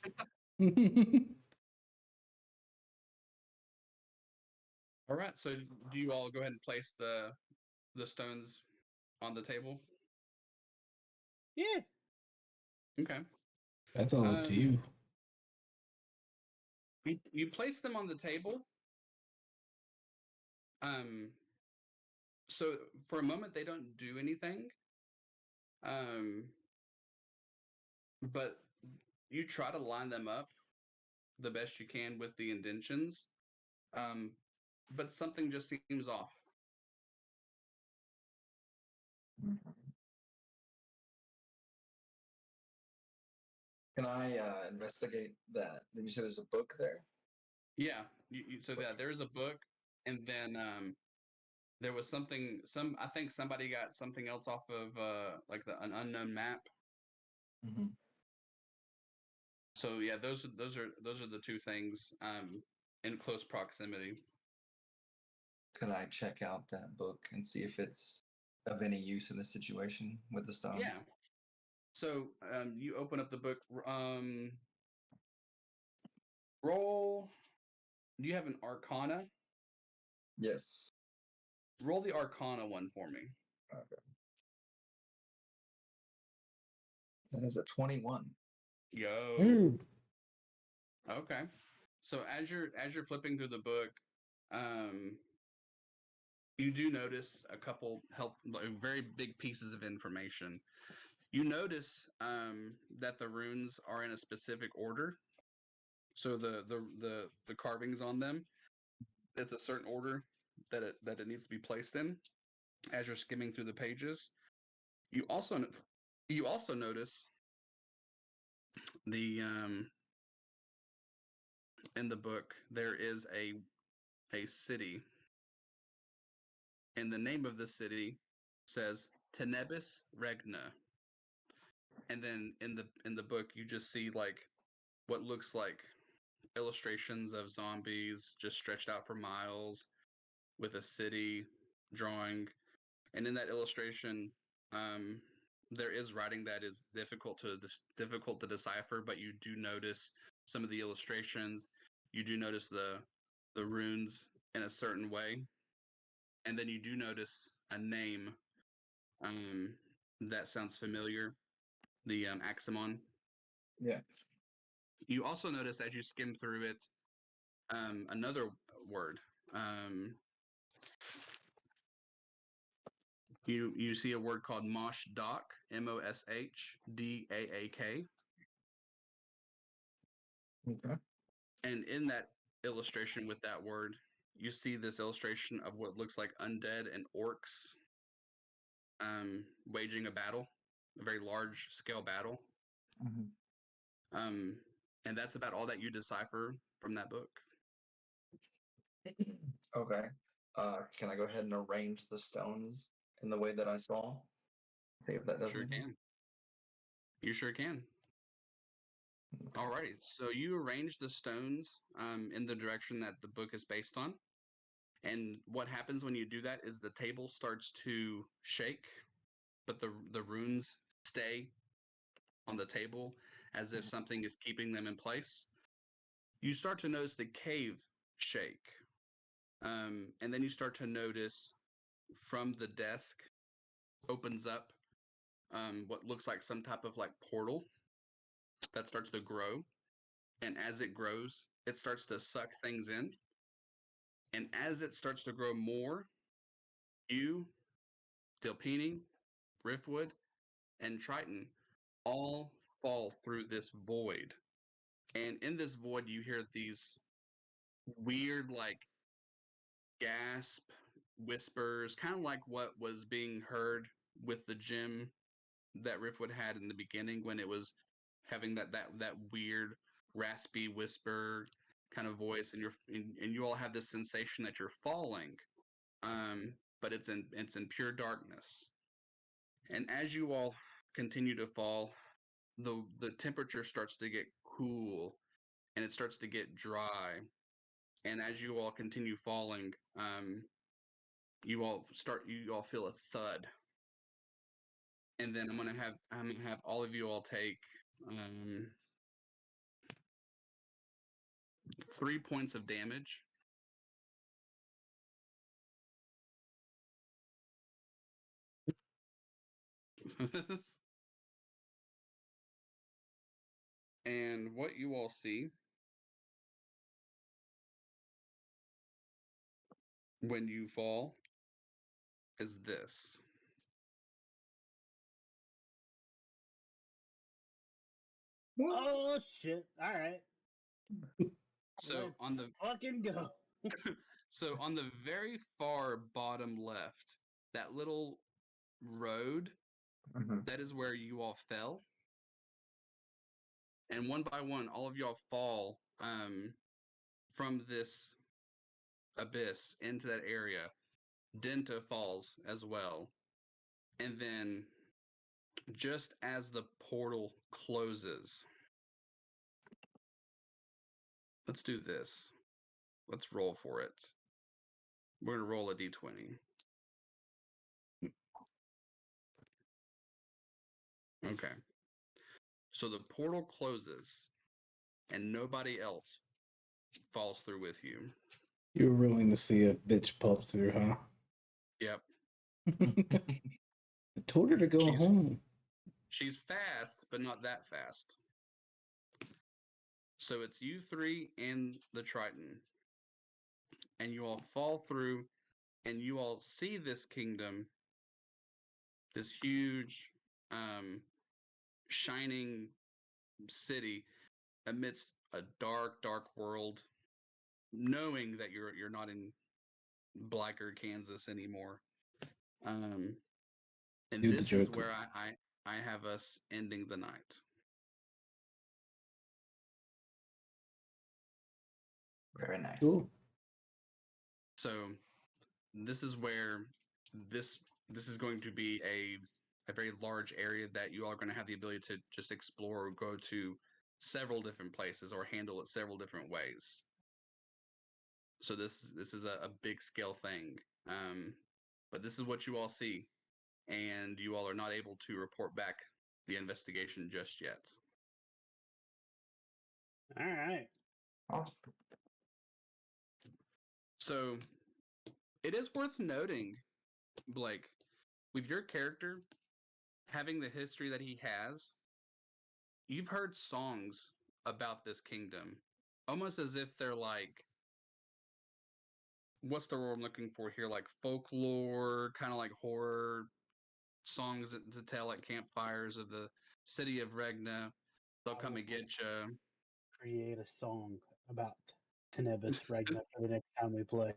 All right, so do you all go ahead and place the stones on the table? Yeah. Okay. That's all up to Um, you. you place them on the table. Um, so for a moment they don't do anything. But you try to line them up the best you can with the indentions. Um, but something just seems off. Mhm. Can I investigate that? Did you say there's a book there? Yeah. So that there's a book, and then there was something. I think somebody got something else off of like an unknown map. Mm-hmm. So yeah, those are the two things in close proximity. Could I check out that book and see if it's of any use in this situation with the stones? Yeah. So you open up the book. Roll. Do you have an Arcana? Yes. Roll the Arcana one for me. Okay. That is a 21. Yo. Ooh. Okay. So as you're flipping through the book, you do notice a couple very big pieces of information. You notice that the runes are in a specific order. So the carvings on them, it's a certain order that it needs to be placed in. As you're skimming through the pages, you also notice the in the book there is a city, and the name of the city says Tenebis Regna. And then in the book you just see like what looks like illustrations of zombies just stretched out for miles with a city drawing. And in that illustration, there is writing that is difficult to decipher, but you do notice some of the illustrations. You do notice the runes in a certain way, and then you do notice a name that sounds familiar, the Axamon. Yeah. You also notice as you skim through it another word. You see a word called Mosh Dock, Moshdaak, Okay. and in that illustration with that word, you see this illustration of what looks like undead and orcs waging a battle, a very large scale battle. Mm-hmm. And that's about all that you decipher from that book. Okay. Can I go ahead and arrange the stones in the way that I saw? See if that does Sure anything. can. You sure can. Okay. Alrighty, so you arrange the stones in the direction that the book is based on. And what happens when you do that is the table starts to shake, but the runes stay on the table as if something is keeping them in place. You start to notice the cave shake. And then you start to notice from the desk opens up what looks like some type of like portal that starts to grow. And as it grows, it starts to suck things in. And as it starts to grow more, you, Dilpini, Riftwood, and Triton all fall through this void. And in this void, you hear these weird, like, gasp whispers, kind of like what was being heard with the gym that Riftwood had in the beginning when it was having that weird, raspy whisper kind of voice, and you all have this sensation that you're falling, but it's in pure darkness. And as you all continue to fall, the temperature starts to get cool and it starts to get dry. And as you all continue falling, you all feel a thud. And then I'm gonna have all of you all take 3 points of damage. And what you all see when you fall is this. Oh shit! All right, So let's on the fucking go. so on the very far bottom left, that little road, Mm-hmm. that is where you all fell. And one by one, all of y'all fall from this abyss into that area. Denta falls as well. And then just as the portal closes, let's do this. Let's roll for it. We're gonna roll a d20. Okay. So the portal closes, and nobody else falls through with you. You were willing to see a bitch pulp through, huh? Yep. I told her to go She's- home. She's fast, but not that fast. So it's you three and the Triton. And you all fall through, and you all see this kingdom, this huge, shining city amidst a dark, dark world, knowing that you're not in Blacker, Kansas anymore. And Do the this is joke. where I have us ending the night. Very nice. Cool. So this is where this is going to be a very large area that you all are going to have the ability to just explore or go to several different places or handle it several different ways. So this is a big scale thing. But this is what you all see, and you all are not able to report back the investigation just yet. All right. Awesome. So it is worth noting, Blake, with your character having the history that he has, you've heard songs about this kingdom, almost as if they're like, what's the word I'm looking for here? Like folklore, kind of like horror songs to tell at campfires of the city of Regna. They'll come and get you. Create a song about Tenebris Regna for the next time we play.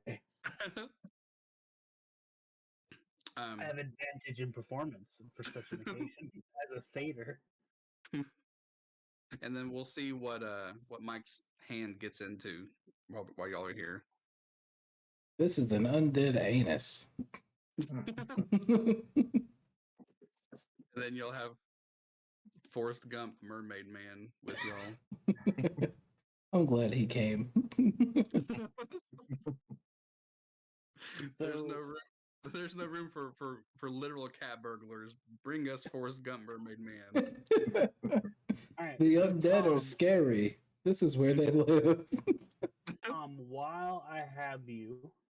I have advantage in performance for such an occasion as a satyr. And then we'll see what Mike's hand gets into while y'all are here. This is an undead anus. And then you'll have Forrest Gump, Mermaid Man, with y'all. I'm glad he came. There's no room. There's no room for literal cat burglars. Bring us Forrest Gump, Mermaid Man. All right. The so, undead are scary. This is where they live. While I have you